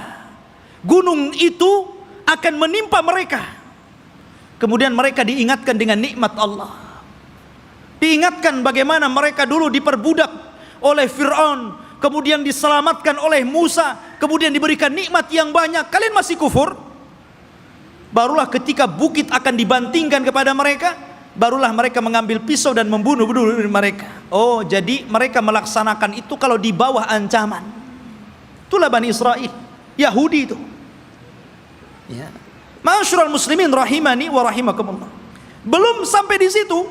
gunung itu akan menimpa mereka. Kemudian mereka diingatkan dengan nikmat Allah. Diingatkan bagaimana mereka dulu diperbudak oleh Fir'aun, kemudian diselamatkan oleh Musa, kemudian diberikan nikmat yang banyak. Kalian masih kufur? Barulah ketika bukit akan dibantingkan kepada mereka, barulah mereka mengambil pisau dan membunuh mereka. Oh, jadi mereka melaksanakan itu kalau di bawah ancaman. Itulah Bani Israel, Yahudi itu. Ma'asyiral muslimin rahimani wa rahimakumullah. Belum sampai di situ.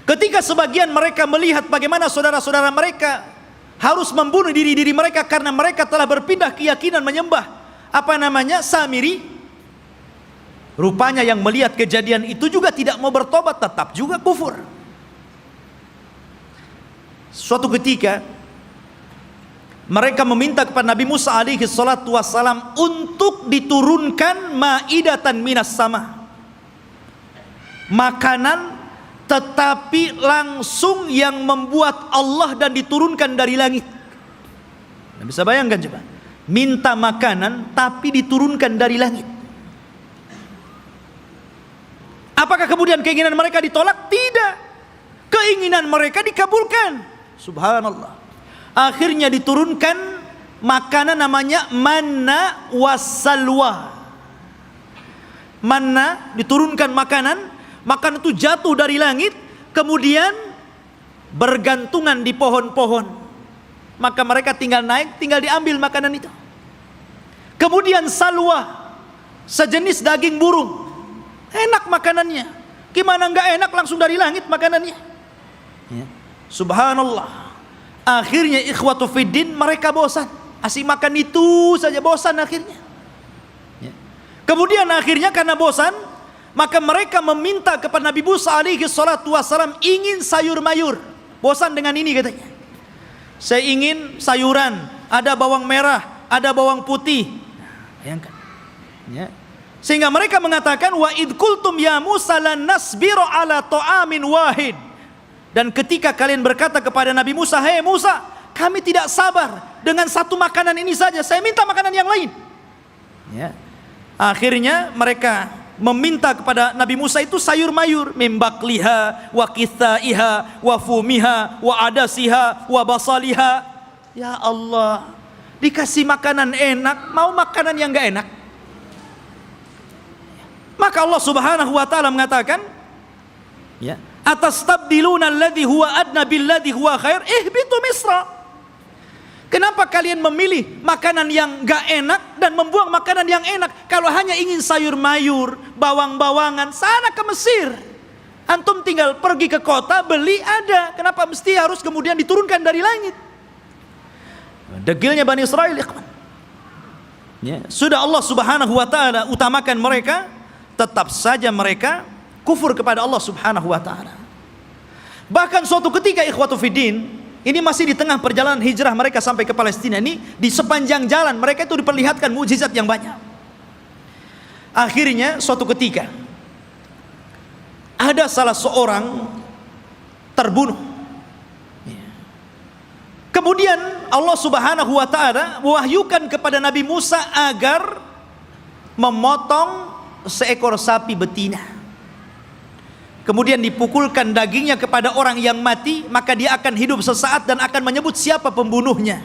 Ketika sebagian mereka melihat bagaimana saudara-saudara mereka harus membunuh diri-diri mereka karena mereka telah berpindah keyakinan menyembah Samiri. Rupanya yang melihat kejadian itu juga tidak mau bertobat, tetap juga kufur. Suatu ketika mereka meminta kepada Nabi Musa alaihi salatu wassalam untuk diturunkan maidatan minas sama, makanan tetapi langsung yang membuat Allah dan diturunkan dari langit. Anda bisa bayangkan coba, minta makanan tapi diturunkan dari langit. Apakah kemudian keinginan mereka ditolak? Tidak. Keinginan mereka dikabulkan. Subhanallah. Akhirnya diturunkan makanan namanya manna wassalwa. Manna, diturunkan makanan itu jatuh dari langit, kemudian bergantungan di pohon-pohon. Maka mereka tinggal naik, tinggal diambil makanan itu. Kemudian salwa, sejenis daging burung. Enak makanannya. Gimana enggak enak, langsung dari langit makanannya. Ya. Subhanallah. Akhirnya ikhwatu fiddin, mereka bosan. Asik makan itu saja, bosan akhirnya. Ya. Kemudian akhirnya karena bosan, maka mereka meminta kepada Nabi Musa alaihi salatu wassalam, ingin sayur mayur. Bosan dengan ini katanya. Saya ingin sayuran, ada bawang merah, ada bawang putih. Bayangkan. Ya. Sehingga mereka mengatakan, wa id qultum ya Musa lan nasbiru ala ta'amin wahid. Dan ketika kalian berkata kepada Nabi Musa, hei Musa, kami tidak sabar dengan satu makanan ini saja, saya minta makanan yang lain. Ya. Akhirnya mereka meminta kepada Nabi Musa itu sayur mayur, mimbakliha wa kithaiha wa fumiha wa adasiha wa basaliha. Ya Allah, dikasih makanan enak, mau makanan yang enggak enak. Maka Allah Subhanahu wa taala mengatakan, ya, atastabdiluna alladhi huwa adna billadhi huwa khair, ihbitu misra. Kenapa kalian memilih makanan yang enggak enak dan membuang makanan yang enak? Kalau hanya ingin sayur mayur, bawang-bawangan, sana ke Mesir. Antum tinggal pergi ke kota, beli ada. Kenapa mesti harus kemudian diturunkan dari langit? Degilnya Bani Israel, ikhwan. Ya, sudah Allah Subhanahu wa taala utamakan mereka, tetap saja mereka kufur kepada Allah Subhanahu wa taala. Bahkan suatu ketika ikhwatu fiddin, ini masih di tengah perjalanan hijrah mereka sampai ke Palestina ini, di sepanjang jalan mereka itu diperlihatkan mukjizat yang banyak. Akhirnya suatu ketika ada salah seorang terbunuh. Kemudian Allah Subhanahu wa taala mewahyukan kepada Nabi Musa agar memotong seekor sapi betina. Kemudian dipukulkan dagingnya kepada orang yang mati, maka dia akan hidup sesaat dan akan menyebut siapa pembunuhnya.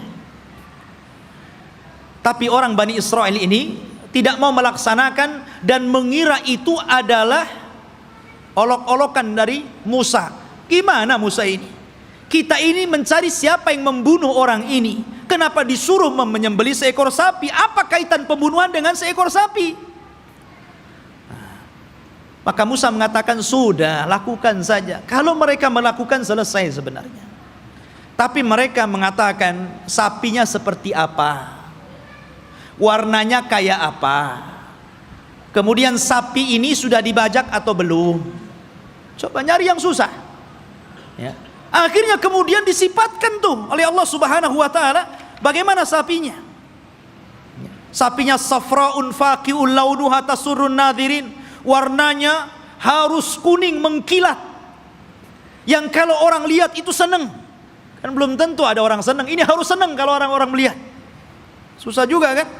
Tapi orang Bani Israel ini tidak mau melaksanakan dan mengira itu adalah olok-olokan dari Musa. Gimana Musa ini? Kita ini mencari siapa yang membunuh orang ini. Kenapa disuruh menyembelih seekor sapi? Apa kaitan pembunuhan dengan seekor sapi? Maka Musa mengatakan, sudah, lakukan saja. Kalau mereka melakukan, selesai sebenarnya. Tapi mereka mengatakan, sapinya seperti apa? Warnanya kayak apa? Kemudian sapi ini sudah dibajak atau belum? Coba nyari yang susah. Ya. Akhirnya kemudian disifatkan tuh oleh Allah Subhanahu wa taala bagaimana sapinya. Sapinya safraun faqi'ul launuha tasurrun nadirin. Warnanya harus kuning mengkilat, yang kalau orang lihat itu senang. Kan belum tentu ada orang senang, ini harus senang kalau orang-orang melihat. Susah juga kan?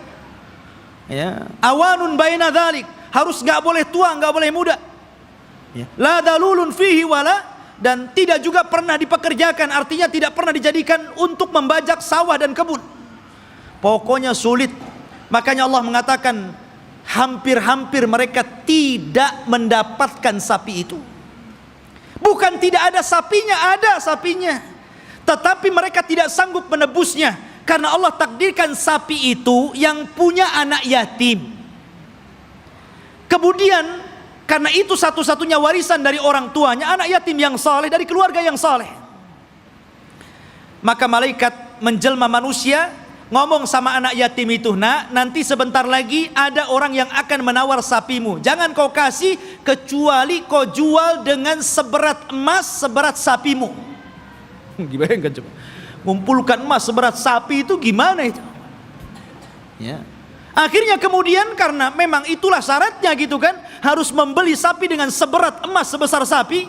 Ya. Awanun baina dzalik, harus nggak boleh tua, nggak boleh muda. Ya. La dalulun fihi wala, dan tidak juga pernah dipekerjakan, artinya tidak pernah dijadikan untuk membajak sawah dan kebun. Pokoknya sulit. Makanya Allah mengatakan, hampir-hampir mereka tidak mendapatkan sapi itu. Bukan tidak ada sapinya, ada sapinya, tetapi mereka tidak sanggup menebusnya, karena Allah takdirkan sapi itu yang punya anak yatim. Kemudian karena itu satu-satunya warisan dari orang tuanya, anak yatim yang saleh, dari keluarga yang saleh. Maka malaikat menjelma manusia, ngomong sama anak yatim itu, nak, nanti sebentar lagi ada orang yang akan menawar sapimu. Jangan kau kasih kecuali kau jual dengan seberat emas seberat sapimu. Gimana kan coba? Ngumpulkan emas seberat sapi itu gimana itu? Ya. Akhirnya kemudian karena memang itulah syaratnya gitu kan, harus membeli sapi dengan seberat emas sebesar sapi,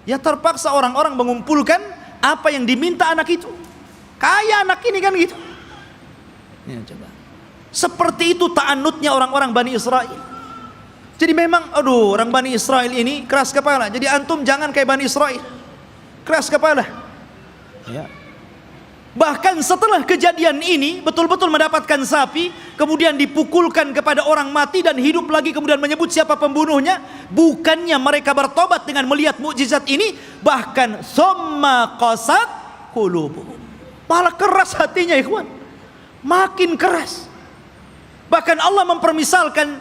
ya terpaksa orang-orang mengumpulkan apa yang diminta anak itu. Kaya anak ini kan gitu. Ya, coba. Seperti itu ta'annutnya orang-orang Bani Israel. Jadi memang, aduh, orang Bani Israel ini keras kepala. Jadi antum jangan kayak Bani Israel, keras kepala. Ya. Bahkan setelah kejadian ini betul-betul mendapatkan sapi, kemudian dipukulkan kepada orang mati dan hidup lagi, kemudian menyebut siapa pembunuhnya. Bukannya mereka bertobat dengan melihat mukjizat ini, bahkan summa qasat qulubuhum, malah keras hatinya ikhwan, makin keras. Bahkan Allah mempermisalkan,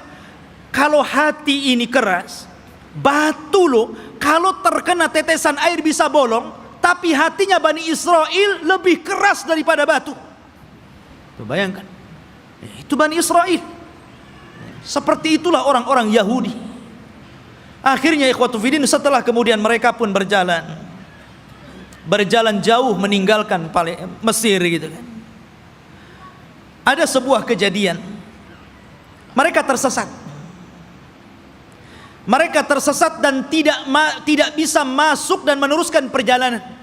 kalau hati ini keras, batu loh, kalau terkena tetesan air bisa bolong. Tapi hatinya Bani Israel lebih keras daripada batu. Tuh, bayangkan. Itu Bani Israel. Seperti itulah orang-orang Yahudi. Akhirnya ikhwatu fiddin, setelah kemudian mereka pun berjalan jauh meninggalkan Mesir gitu kan. Ada sebuah kejadian. Mereka tersesat. Mereka tersesat dan tidak bisa masuk dan meneruskan perjalanan.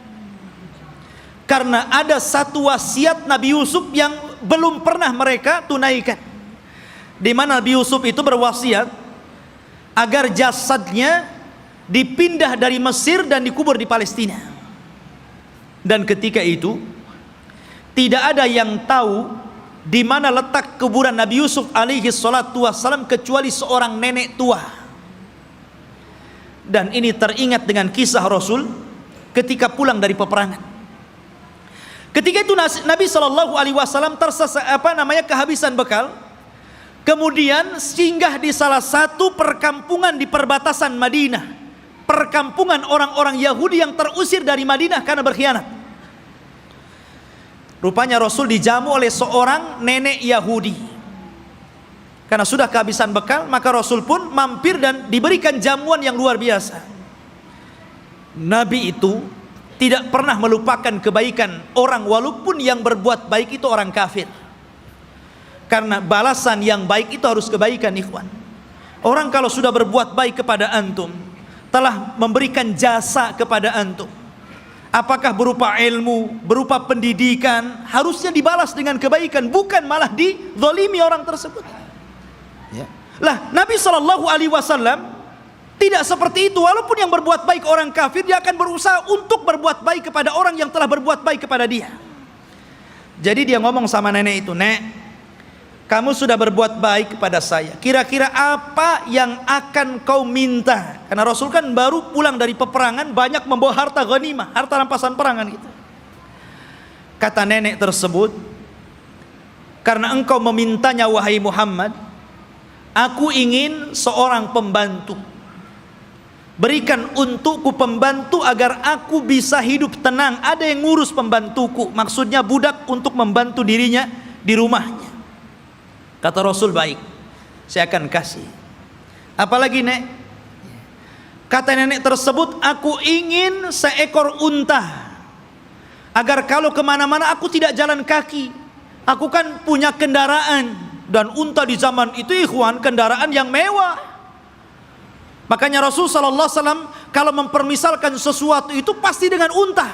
Karena ada satu wasiat Nabi Yusuf yang belum pernah mereka tunaikan. Di mana Nabi Yusuf itu berwasiat agar jasadnya dipindah dari Mesir dan dikubur di Palestina. Dan ketika itu tidak ada yang tahu di mana letak kuburan Nabi Yusuf alaihi salatu wassalam kecuali seorang nenek tua. Dan ini teringat dengan kisah Rasul ketika pulang dari peperangan. Ketika itu Nabi Shallallahu Alaihi Wasallam kehabisan bekal, kemudian singgah di salah satu perkampungan di perbatasan Madinah, perkampungan orang-orang Yahudi yang terusir dari Madinah karena berkhianat. Rupanya Rasul dijamu oleh seorang nenek Yahudi. Karena sudah kehabisan bekal, maka Rasul pun mampir dan diberikan jamuan yang luar biasa. Nabi itu tidak pernah melupakan kebaikan orang, walaupun yang berbuat baik itu orang kafir. Karena balasan yang baik itu harus kebaikan ikhwan. Orang kalau sudah berbuat baik kepada antum, telah memberikan jasa kepada antum, apakah berupa ilmu, berupa pendidikan, harusnya dibalas dengan kebaikan, bukan malah dizalimi orang tersebut. Ya. Lah Nabi SAW tidak seperti itu. Walaupun yang berbuat baik orang kafir, dia akan berusaha untuk berbuat baik kepada orang yang telah berbuat baik kepada dia. Jadi dia ngomong sama nenek itu, "Nek, kamu sudah berbuat baik kepada saya. Kira-kira apa yang akan kau minta?" Karena Rasul kan baru pulang dari peperangan, banyak membawa harta ghanimah, harta rampasan perangan gitu. Kata nenek tersebut, "Karena engkau memintanya wahai Muhammad, aku ingin seorang pembantu. Berikan untukku pembantu agar aku bisa hidup tenang. Ada yang ngurus pembantuku." Maksudnya budak untuk membantu dirinya di rumahnya. Kata Rasul, "Baik, saya akan kasih. Apalagi nek?" Kata nenek tersebut, "Aku ingin seekor unta, agar kalau kemana-mana aku tidak jalan kaki. Aku kan punya kendaraan." Dan unta di zaman itu ikhwan, kendaraan yang mewah. Makanya Rasul sallallahu alaihi wasallam kalau mempermisalkan sesuatu itu pasti dengan unta.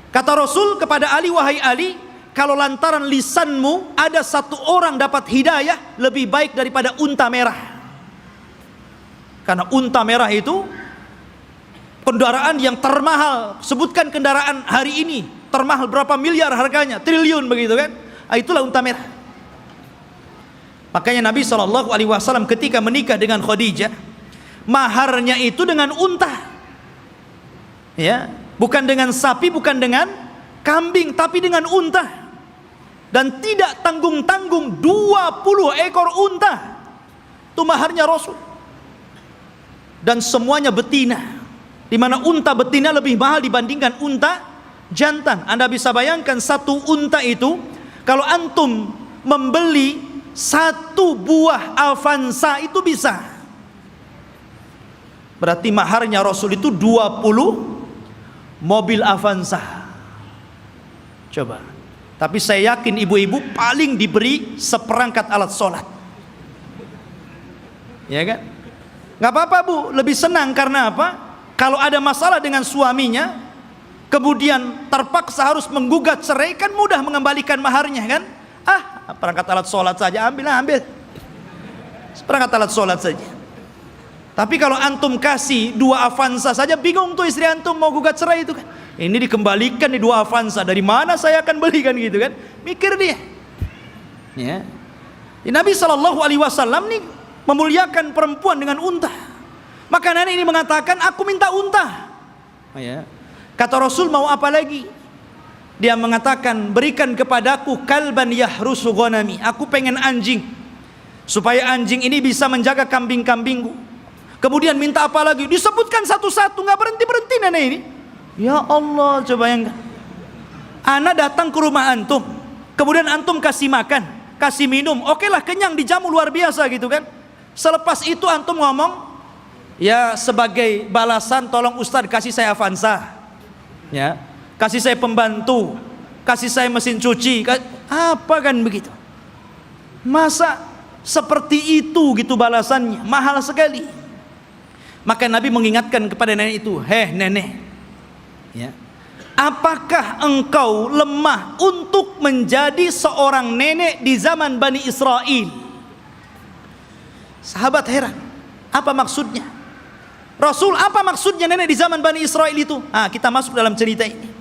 Kata Rasul kepada Ali, "Wahai Ali, kalau lantaran lisanmu ada satu orang dapat hidayah, lebih baik daripada unta merah." Karena unta merah itu kendaraan yang termahal. Sebutkan kendaraan hari ini termahal berapa miliar harganya, triliun begitu kan. Itulah unta merah. Makanya Nabi SAW ketika menikah dengan Khadijah, maharnya itu dengan unta, ya, bukan dengan sapi, bukan dengan kambing, tapi dengan unta. Dan tidak tanggung-tanggung 20 ekor unta. Itu maharnya Rasul. Dan semuanya betina, di mana unta betina lebih mahal dibandingkan unta jantan. Anda bisa bayangkan satu unta itu, kalau antum membeli satu buah Avanza itu bisa. Berarti maharnya Rasul itu 20 mobil Avanza. Coba. Tapi saya yakin ibu-ibu paling diberi seperangkat alat sholat. Ya kan? Gak apa-apa bu, lebih senang karena apa? Kalau ada masalah dengan suaminya, kemudian terpaksa harus menggugat cerai, kan mudah mengembalikan maharnya kan? Perangkat alat sholat saja, ambil. Perangkat alat sholat saja. Tapi kalau antum kasih 2 Avanza saja, bingung tuh istri antum mau gugat cerai itu kan. Ini dikembalikan di 2 Avanza, dari mana saya akan belikan gitu kan? Mikir dia. Ya. Nabi SAW nih memuliakan perempuan dengan unta. Maka nenek ini mengatakan, aku minta unta. Ya. Kata Rasul, mau apa lagi? Dia mengatakan, berikan kepadaku kalban yahrusu ghanami. Aku pengen anjing, supaya anjing ini bisa menjaga kambing-kambingku. Kemudian minta apa lagi? Disebutkan satu-satu, nggak berhenti-berhenti nenek ini. Ya Allah, coba bayangkan. Ana datang ke rumah antum, kemudian antum kasih makan, kasih minum, oke lah, kenyang, dijamu luar biasa gitu kan. Selepas itu antum ngomong, ya sebagai balasan tolong Ustadz kasih saya Avanza, ya, kasih saya pembantu, kasih saya mesin cuci, apa kan begitu? Masa seperti itu gitu balasannya? Mahal sekali. Maka Nabi mengingatkan kepada nenek itu, heh nenek, ya, apakah engkau lemah untuk menjadi seorang nenek di zaman Bani Israel? Sahabat heran, apa maksudnya? Rasul, apa maksudnya nenek di zaman Bani Israel itu? Kita masuk dalam cerita ini.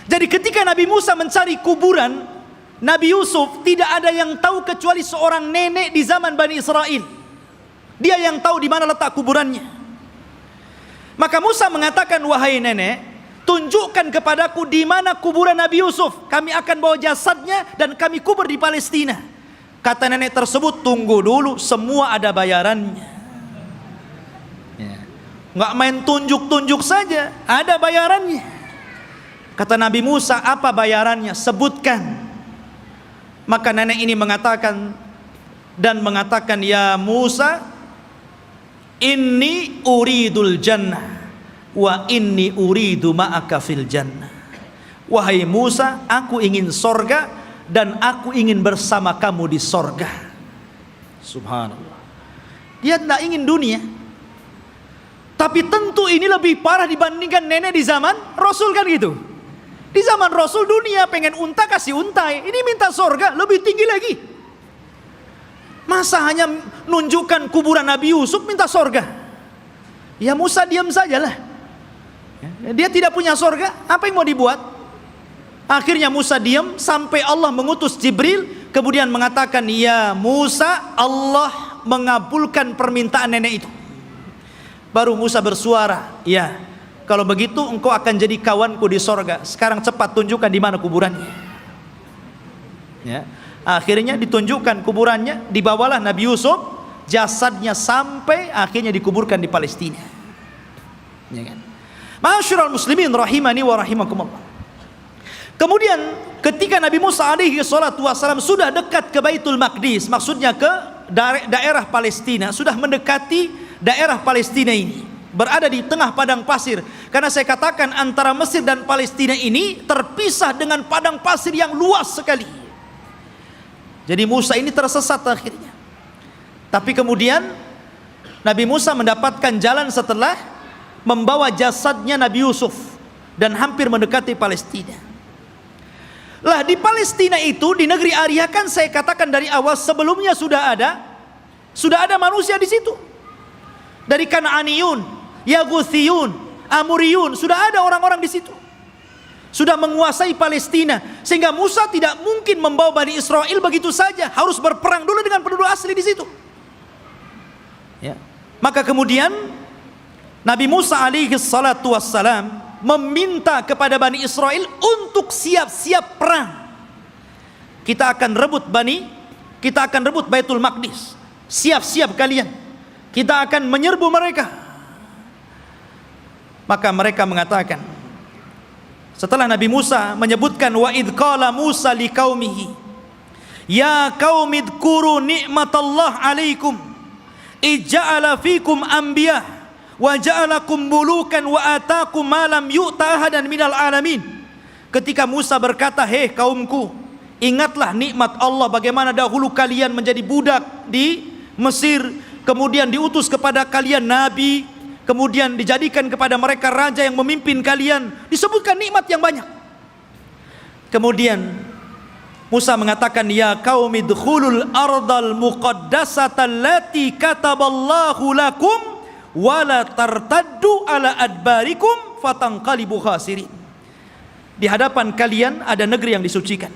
Jadi ketika Nabi Musa mencari kuburan Nabi Yusuf, tidak ada yang tahu kecuali seorang nenek di zaman Bani Israel. Dia yang tahu di mana letak kuburannya. Maka Musa mengatakan, wahai nenek, tunjukkan kepadaku di mana kuburan Nabi Yusuf. Kami akan bawa jasadnya dan kami kubur di Palestina. Kata nenek tersebut, tunggu dulu, semua ada bayarannya. Ya. Nggak main tunjuk-tunjuk saja, ada bayarannya. Kata Nabi Musa, apa bayarannya? Sebutkan. Maka nenek ini mengatakan, ya Musa, inni uridul jannah wa inni uridu ma'aka fil jannah. Wahai Musa, aku ingin sorga dan aku ingin bersama kamu di sorga. Subhanallah. Dia tidak ingin dunia. Tapi tentu ini lebih parah dibandingkan nenek di zaman Rasul kan gitu. Di zaman Rasul dunia, pengen unta kasih untai, ini minta sorga lebih tinggi lagi. Masa hanya nunjukkan kuburan Nabi Yusuf minta sorga? Ya Musa diam sajalah. Dia tidak punya sorga, apa yang mau dibuat? Akhirnya Musa diam sampai Allah mengutus Jibril, kemudian mengatakan, ya Musa, Allah mengabulkan permintaan nenek itu. Baru Musa bersuara, ya kalau begitu engkau akan jadi kawanku di sorga. Sekarang cepat tunjukkan di mana kuburannya. Ya. Akhirnya ditunjukkan kuburannya, dibawalah Nabi Yusuf, jasadnya sampai akhirnya dikuburkan di Palestina. Ya kan? Ma'asyiral muslimin rahimani wa rahimakumullah. Kemudian ketika Nabi Musa alaihi salatu wasallam sudah dekat ke Baitul Maqdis, maksudnya ke daerah Palestina, sudah mendekati daerah Palestina ini, berada di tengah padang pasir. Karena saya katakan antara Mesir dan Palestina ini terpisah dengan padang pasir yang luas sekali. Jadi Musa ini tersesat akhirnya. Tapi kemudian Nabi Musa mendapatkan jalan setelah membawa jasadnya Nabi Yusuf dan hampir mendekati Palestina. Lah di Palestina itu, di negeri Arya, kan saya katakan dari awal sebelumnya sudah ada manusia di situ. Dari Kanaaniyun, Yaguthiyun, Amuriyun, sudah ada orang-orang di situ. Sudah menguasai Palestina, sehingga Musa tidak mungkin membawa Bani Israel begitu saja, harus berperang dulu dengan penduduk asli di situ. Ya. Maka kemudian Nabi Musa alaihi salatu wassalam meminta kepada Bani Israel untuk siap-siap perang. Kita akan rebut Baitul Maqdis. Siap-siap kalian. Kita akan menyerbu mereka. Maka mereka mengatakan, setelah Nabi Musa menyebutkan, wa idh qala Musa liqaumihi ya qaumi dzkuru ni'matallah alaikum ij'ala fikum anbiya wa ja'alakum mulukan wa ataakum ma lam yu'ta ahadan minal alamin. Ketika Musa berkata, hei kaumku, ingatlah nikmat Allah, bagaimana dahulu kalian menjadi budak di Mesir, kemudian diutus kepada kalian nabi, kemudian dijadikan kepada mereka raja yang memimpin kalian, disebutkan nikmat yang banyak. Kemudian Musa mengatakan, ya qaumi dkhulul ardal muqaddasata allati kataballahu lakum wala tartaddu ala adbarikum fatanqalibu khasirin. di hadapan kalian ada negeri yang disucikan.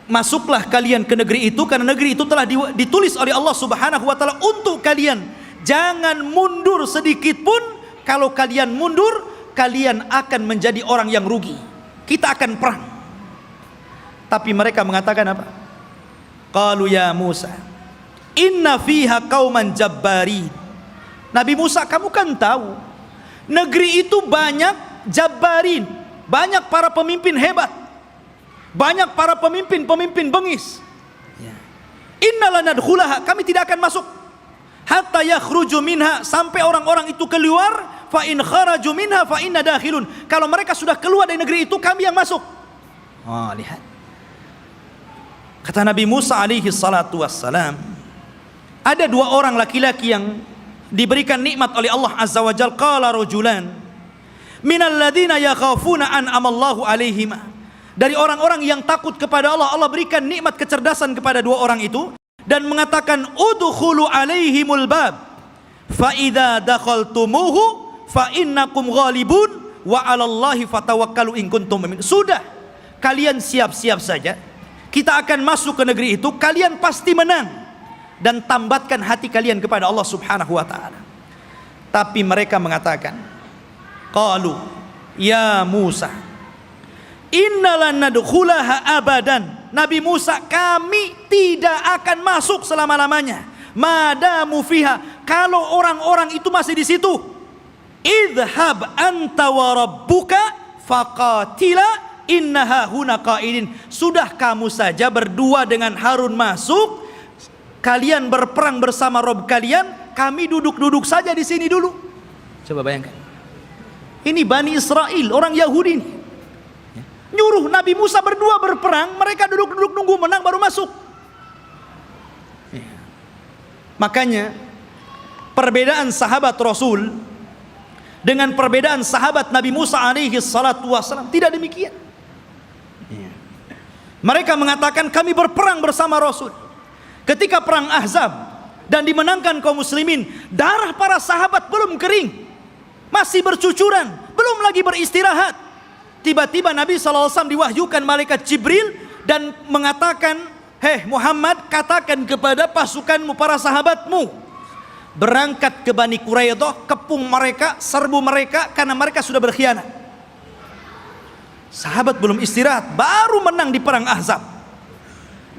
Masuklah kalian ke negeri itu, karena negeri itu telah ditulis oleh Allah Subhanahu wa taala untuk kalian. Jangan mundur sedikit pun. Kalau kalian mundur, kalian akan menjadi orang yang rugi. Kita akan perang. Tapi mereka mengatakan apa? Qalu ya Musa, inna fiha qauman jabbarin. Nabi Musa, kamu kan tahu negeri itu banyak jabbarin, banyak para pemimpin hebat, banyak para pemimpin bengis. Inna lanadkhulaha, kami tidak akan masuk hatta yakhruju minha, sampai orang-orang itu keluar. Fa in kharaju minha fa inna dakhilun, kalau mereka sudah keluar dari negeri itu, kami yang masuk. Lihat, kata Nabi Musa alaihi salatu wassalam, ada dua orang laki-laki yang diberikan nikmat oleh Allah azza wa jalla. Qala rajulan minal ladzina yakhafuna an amallahu alaihima, dari orang-orang yang takut kepada Allah, Allah berikan nikmat kecerdasan kepada dua orang itu, dan mengatakan udkhulu alaihimul bab fa idza dakhaltumuhu fa innakum ghalibun wa 'alallahi fatawakkalu in kuntum mu'minin. Sudah, kalian siap-siap saja, kita akan masuk ke negeri itu, kalian pasti menang, dan tambatkan hati kalian kepada Allah Subhanahu wa taala. Tapi mereka mengatakan, qalu ya Musa innalan nadkhulaha abadan. Nabi Musa, kami tidak akan masuk selama-lamanya. Madamu fiha, kalau orang-orang itu masih di situ. Idhhab anta wa rabbuka faqatila innaha huna qaidin. Sudah, kamu saja berdua dengan Harun masuk, kalian berperang bersama Rob kalian, kami duduk-duduk saja di sini dulu. Coba bayangkan, ini Bani Israel, orang Yahudi ini, nyuruh Nabi Musa berdua berperang, mereka duduk-duduk nunggu menang baru masuk. Makanya perbedaan sahabat Rasul dengan perbedaan sahabat Nabi Musa alaihi salatu wassalam tidak demikian. Mereka mengatakan kami berperang bersama Rasul. Ketika perang Ahzab dan dimenangkan kaum muslimin, darah para sahabat belum kering, masih bercucuran, belum lagi beristirahat. Tiba-tiba Nabi SAW diwahyukan malaikat Jibril dan mengatakan, hei Muhammad, katakan kepada pasukanmu, para sahabatmu, berangkat ke Bani Quraidah, kepung mereka, serbu mereka, karena mereka sudah berkhianat. Sahabat belum istirahat, baru menang di perang Ahzab,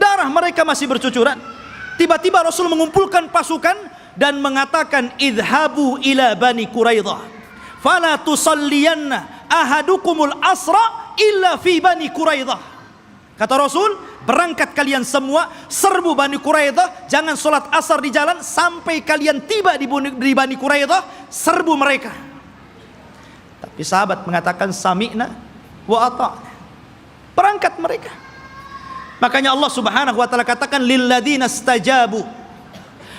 darah mereka masih bercucuran. Tiba-tiba Rasul mengumpulkan pasukan dan mengatakan, idhabu ila Bani Quraidah fala tusalliyanna ahadukumul asra illa fi Bani Quraidah. Kata Rasul, berangkat kalian semua, serbu Bani Quraidah, jangan sholat asar di jalan sampai kalian tiba di Bani Quraidah, serbu mereka. Tapi sahabat mengatakan sami'na wa ata'na, berangkat mereka. Makanya Allah Subhanahu wa taala katakan, lilladzina stajabu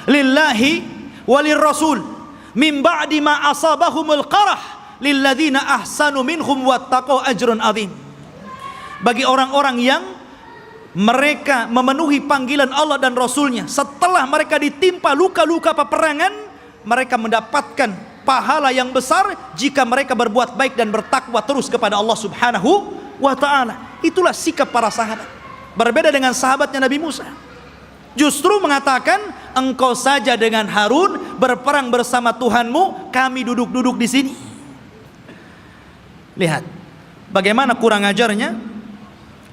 lillahi walir rasul min ba'di ma asabahumul qarah lilladzina ahsanu minhum wattaqau ajrun adzim. Bagi orang-orang yang mereka memenuhi panggilan Allah dan Rasulnya, setelah mereka ditimpa luka-luka peperangan, mereka mendapatkan pahala yang besar jika mereka berbuat baik dan bertakwa terus kepada Allah Subhanahu wa ta'ala. Itulah sikap para sahabat. Berbeda dengan sahabatnya Nabi Musa, justru mengatakan, engkau saja dengan Harun berperang bersama Tuhanmu, kami duduk-duduk di sini. Lihat bagaimana kurang ajarnya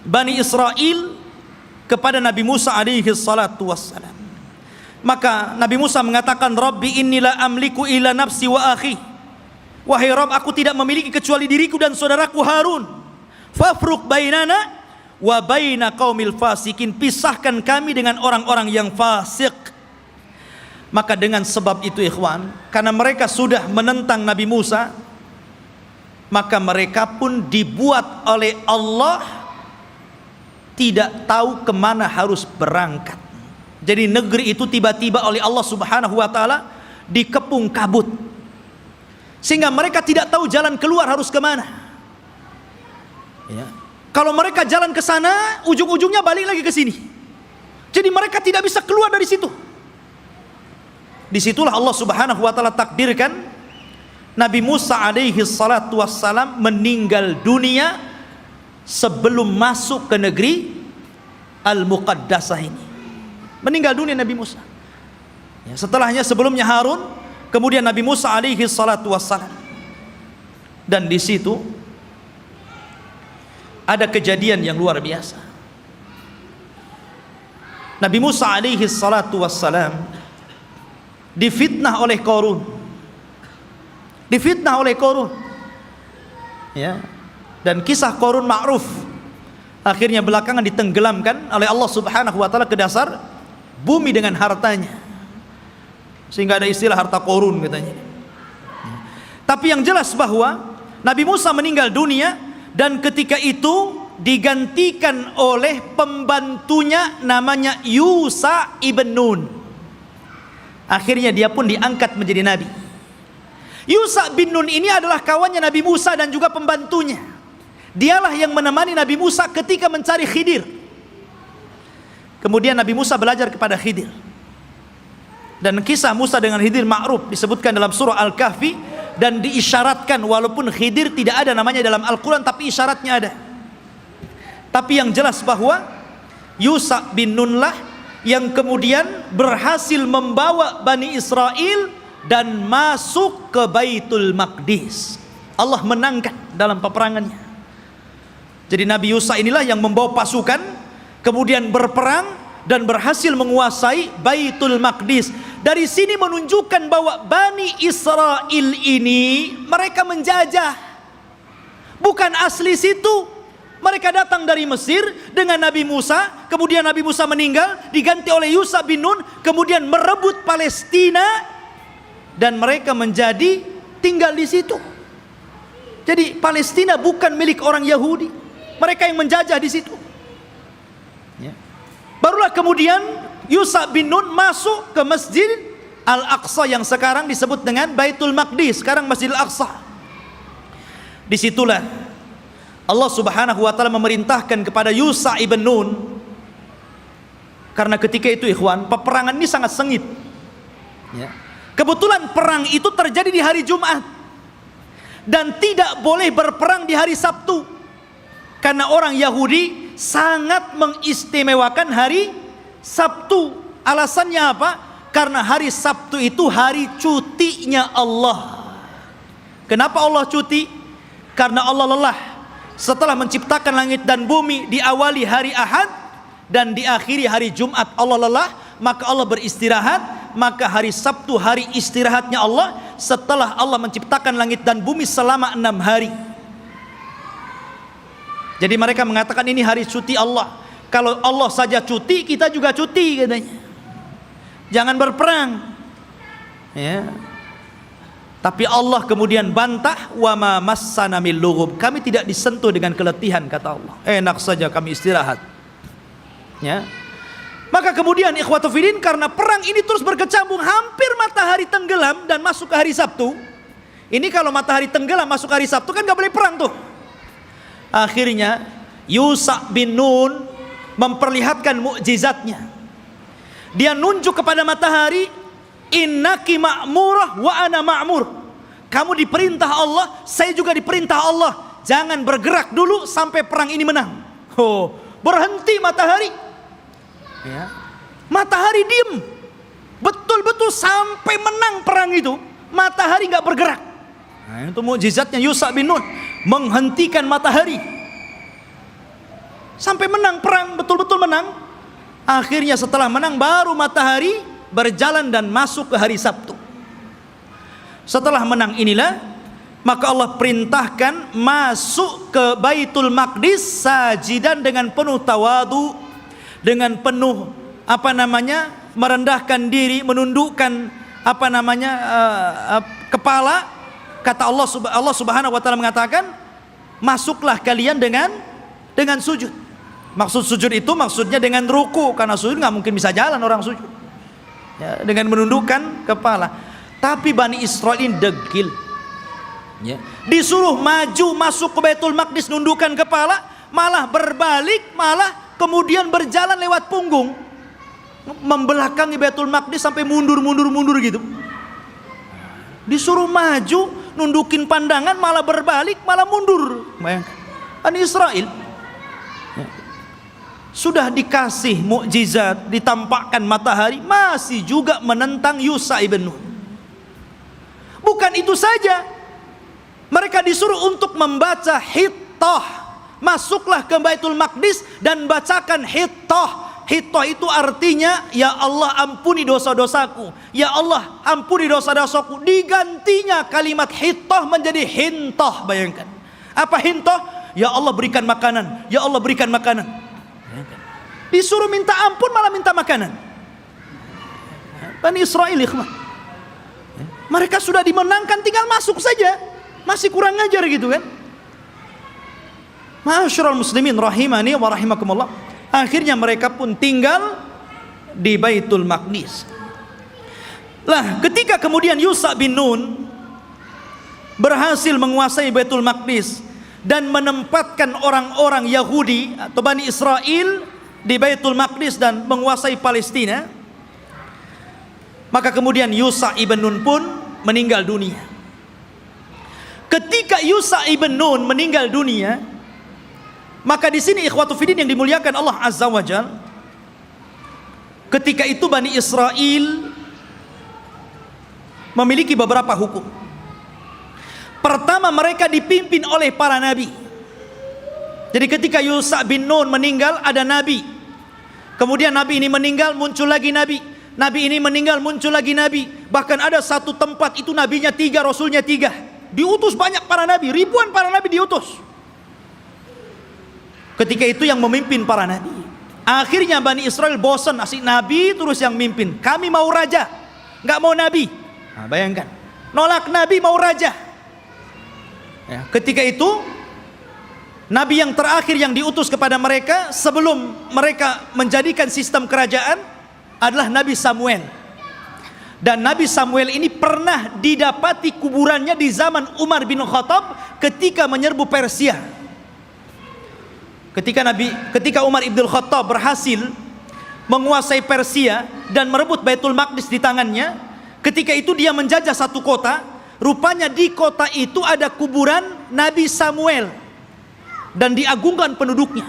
Bani Israel kepada Nabi Musa alaihi salatu wassalam. Maka Nabi Musa mengatakan, Rabbi inni la amliku illa nafsi wa akhi. Wahai Rabb, aku tidak memiliki kecuali diriku dan saudaraku Harun. Fafruq bainana wa baina qaumil fasikin, pisahkan kami dengan orang-orang yang fasik. Maka dengan sebab itu ikhwan, karena mereka sudah menentang Nabi Musa, maka mereka pun dibuat oleh Allah tidak tahu kemana harus berangkat. Jadi negeri itu tiba-tiba oleh Allah Subhanahu wa ta'ala dikepung kabut, sehingga mereka tidak tahu jalan keluar harus kemana. Ya. Kalau mereka jalan ke sana, ujung-ujungnya balik lagi ke sini. Jadi mereka tidak bisa keluar dari situ. Disitulah Allah Subhanahu wa ta'ala takdirkan Nabi Musa alaihi salatu wassalam meninggal dunia sebelum masuk ke negeri Al-Muqaddasah ini. Meninggal dunia Nabi Musa. Ya, setelahnya sebelumnya Harun, kemudian Nabi Musa alaihi salatu wassalam. Dan di situ ada kejadian yang luar biasa. Nabi Musa alaihi salatu wassalam difitnah oleh Qarun. Difitnah oleh Qarun. Ya. Dan kisah Qarun ma'ruf. Akhirnya belakangan ditenggelamkan oleh Allah Subhanahu wa taala ke dasar bumi dengan hartanya. Sehingga ada istilah harta Qarun katanya. Tapi yang jelas bahwa Nabi Musa meninggal dunia dan ketika itu digantikan oleh pembantunya namanya Yusha ibn Nun. Akhirnya dia pun diangkat menjadi nabi. Yusha bin Nun ini adalah kawannya Nabi Musa dan juga pembantunya. Dialah yang menemani Nabi Musa ketika mencari Khidir. Kemudian Nabi Musa belajar kepada Khidir. Dan kisah Musa dengan Khidir ma'ruf disebutkan dalam surah Al-Kahfi dan diisyaratkan, walaupun Khidir tidak ada namanya dalam Al-Quran tapi isyaratnya ada. Tapi yang jelas bahwa Yusha bin Nun lah yang kemudian berhasil membawa Bani Israel dan masuk ke Baitul Maqdis. Allah menangkan dalam peperangannya. Jadi Nabi Yusha inilah yang membawa pasukan kemudian berperang dan berhasil menguasai Baitul Maqdis. Dari sini menunjukkan bahwa Bani Israel ini mereka menjajah, bukan asli situ. Mereka datang dari Mesir dengan Nabi Musa, kemudian Nabi Musa meninggal, diganti oleh Yusha bin Nun, kemudian merebut Palestina dan mereka menjadi tinggal di situ. Jadi Palestina bukan milik orang Yahudi, mereka yang menjajah di situ. Ya. Barulah kemudian Yusha bin Nun masuk ke Masjid Al-Aqsa yang sekarang disebut dengan Baitul Maqdis, sekarang Masjid Al-Aqsa. Disitulah Allah Subhanahu wa taala memerintahkan kepada Yusha ibn Nun, karena ketika itu ikhwan, peperangan ini sangat sengit. Ya. Kebetulan perang itu terjadi di hari Jumat dan tidak boleh berperang di hari Sabtu, karena orang Yahudi sangat mengistimewakan hari Sabtu. Alasannya apa? Karena hari Sabtu itu hari cutinya Allah. Kenapa Allah cuti? Karena Allah lelah setelah menciptakan langit dan bumi. Diawali hari Ahad dan diakhiri hari Jumat. Allah lelah, maka Allah beristirahat. Maka hari Sabtu hari istirahatnya Allah setelah Allah menciptakan langit dan bumi selama 6 hari. Jadi mereka mengatakan ini hari cuti Allah. Kalau Allah saja cuti, kita juga cuti katanya. Jangan berperang. Ya. Tapi Allah kemudian bantah, wa ma massana min lughub. Kami tidak disentuh dengan keletihan, kata Allah. Enak saja kami istirahat. Ya. Maka kemudian ikhwatu fillah, karena perang ini terus berkecambung, hampir matahari tenggelam dan masuk ke hari Sabtu. Ini kalau matahari tenggelam masuk hari Sabtu kan nggak boleh perang tuh. Akhirnya Yusha bin Nun memperlihatkan mukjizatnya. Dia nunjuk kepada matahari, innaki ma'murah wa ana ma'mur. Kamu diperintah Allah, saya juga diperintah Allah. Jangan bergerak dulu sampai perang ini menang. Oh, berhenti matahari. Ya. Matahari diem, betul-betul sampai menang perang itu. Matahari nggak bergerak. Nah, itu mukjizatnya Yusha bin Nun, menghentikan matahari sampai menang perang, betul-betul menang. Akhirnya setelah menang baru matahari berjalan dan masuk ke hari Sabtu. Setelah menang inilah maka Allah perintahkan masuk ke Baitul Maqdis sajidan dengan penuh tawadu, dengan penuh merendahkan diri, menundukkan kepala. Kata Allah Subhanahu wa taala mengatakan, masuklah kalian dengan sujud. Maksud sujud itu maksudnya dengan ruku, karena sujud nggak mungkin bisa jalan orang sujud. Ya, dengan menundukkan kepala. Tapi Bani Israel ini degil. Ya. Disuruh maju masuk ke Baitul Maqdis nundukkan kepala, malah berbalik, malah kemudian berjalan lewat punggung, membelakangi Baitul Maqdis sampai mundur gitu. Disuruh maju nundukin pandangan, malah berbalik, malah mundur. Bayangkan, Bani Israel sudah dikasih mukjizat, ditampakkan matahari, masih juga menentang Yusha ibn Nun. Bukan itu saja, mereka disuruh untuk membaca Hittah. Masuklah ke Baitul Maqdis dan bacakan Hittah. Hittah itu artinya, ya Allah ampuni dosa-dosaku, ya Allah ampuni dosa-dosaku. Digantinya kalimat Hittah menjadi Hintah. Bayangkan, apa Hintah? Ya Allah berikan makanan, ya Allah berikan makanan. Disuruh minta ampun malah minta makanan. Bani Israel, mereka sudah dimenangkan, tinggal masuk saja, masih kurang ngajar gitu kan. Ma'asyiral muslimin rahimani wa rahimakumullah. Akhirnya mereka pun tinggal di Baitul Maqdis. Lah, ketika kemudian Yusha bin Nun berhasil menguasai Baitul Maqdis dan menempatkan orang-orang Yahudi atau Bani Israel di Baitul Maqdis dan menguasai Palestina, maka kemudian Yusha ibn Nun pun meninggal dunia. Ketika Yusha ibn Nun meninggal dunia, maka di sini ikhwatu fiddin yang dimuliakan Allah Azza wa Jalla, ketika itu Bani Israel memiliki beberapa hukum. Pertama, mereka dipimpin oleh para nabi. Jadi ketika Yusha bin Nun meninggal, ada nabi. Kemudian nabi ini meninggal, muncul lagi nabi. Nabi ini meninggal, muncul lagi nabi. Bahkan ada satu tempat itu nabinya 3, rasulnya 3. Diutus banyak para nabi, ribuan para nabi diutus. Ketika itu yang memimpin para nabi. Akhirnya Bani Israel bosan, asik nabi terus yang mimpin. Kami mau raja, nggak mau nabi. Nah, bayangkan, nolak nabi mau raja. Ya, ketika itu nabi yang terakhir yang diutus kepada mereka sebelum mereka menjadikan sistem kerajaan adalah Nabi Samuel. Dan Nabi Samuel ini pernah didapati kuburannya di zaman Umar bin Khattab ketika menyerbu Persia. Ketika Umar ibn Khattab berhasil menguasai Persia dan merebut Baitul Maqdis di tangannya, ketika itu dia menjajah satu kota. Rupanya di kota itu ada kuburan Nabi Samuel dan diagungkan penduduknya.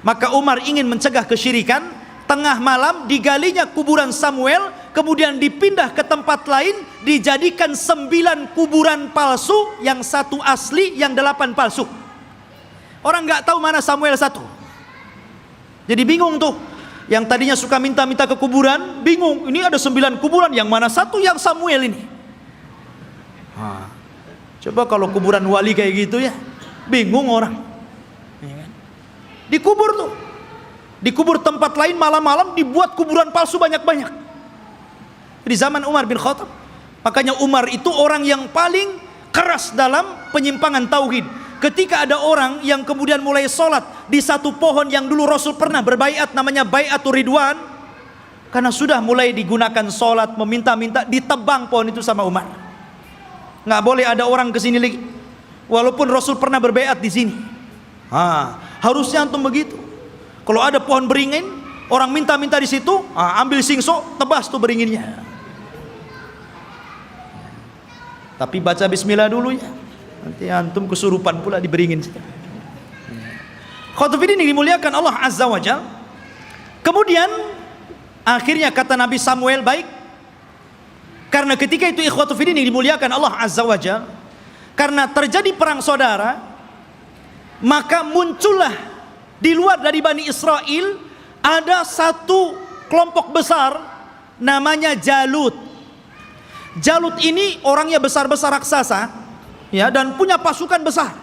Maka Umar ingin mencegah kesyirikan. Tengah malam digalinya kuburan Samuel, kemudian dipindah ke tempat lain, dijadikan 9 kuburan palsu, yang 1 asli, yang 8 palsu. Orang nggak tahu mana Samuel 1. Jadi bingung tuh. Yang tadinya suka minta-minta ke kuburan, bingung. Ini ada 9 kuburan, yang mana 1 yang Samuel ini? Coba kalau kuburan wali kayak gitu ya, bingung orang. Dikubur tuh. Dikubur tempat lain, malam-malam dibuat kuburan palsu banyak-banyak. Di zaman Umar bin Khattab. Makanya Umar itu orang yang paling keras dalam penyimpangan tauhid. Ketika ada orang yang kemudian mulai sholat di satu pohon yang dulu Rasul pernah berbaiat, namanya Baiatur Ridwan, karena sudah mulai digunakan sholat, meminta-minta, ditebang pohon itu sama Umar. Nggak boleh ada orang kesini lagi, walaupun Rasul pernah berbaiat di sini. Harusnya antum begitu. Kalau ada pohon beringin, orang minta-minta di situ, ambil singso, tebas tuh beringinnya. Tapi baca bismillah dulu ya. Nanti antum kesurupan pula di beringin. Khotibin ini dimuliakan Allah Azza wa Jalla. Kemudian akhirnya kata Nabi Samuel, baik. Karena ketika itu ikhwatufidin ini dimuliakan Allah Azza wa Jalla, karena terjadi perang saudara, maka muncullah di luar dari Bani Israel ada satu kelompok besar namanya Jalut. Jalut ini orangnya besar-besar raksasa, ya, dan punya pasukan besar.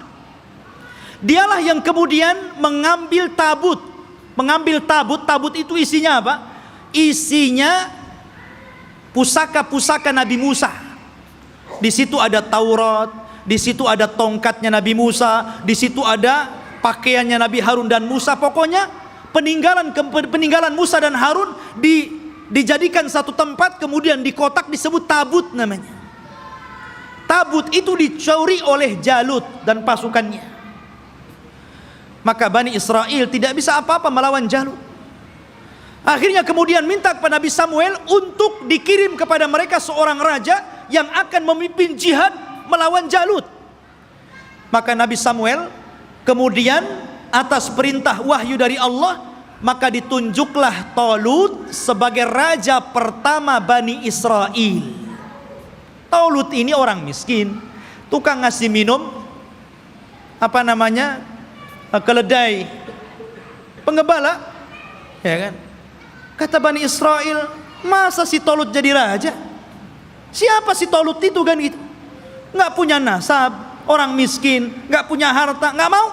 Dialah yang kemudian mengambil tabut. Tabut itu isinya apa? Isinya pusaka-pusaka Nabi Musa. Di situ ada Taurat, di situ ada tongkatnya Nabi Musa, di situ ada pakaiannya Nabi Harun dan Musa. Pokoknya peninggalan Musa dan Harun dijadikan satu tempat, kemudian dikotak, disebut tabut namanya. Tabut itu dicuri oleh Jalut dan pasukannya. Maka Bani Israel tidak bisa apa-apa melawan Jalut. Akhirnya kemudian minta kepada Nabi Samuel untuk dikirim kepada mereka seorang raja yang akan memimpin jihad melawan Jalut. Maka Nabi Samuel kemudian atas perintah wahyu dari Allah, maka ditunjuklah Talut sebagai raja pertama Bani Israel. Talut ini orang miskin, tukang ngasih minum keledai penggembala, ya kan? Kata Bani Israel, masa si Talut jadi raja? Siapa si Talut itu kan gitu? Nggak punya nasab, orang miskin, nggak punya harta, nggak mau.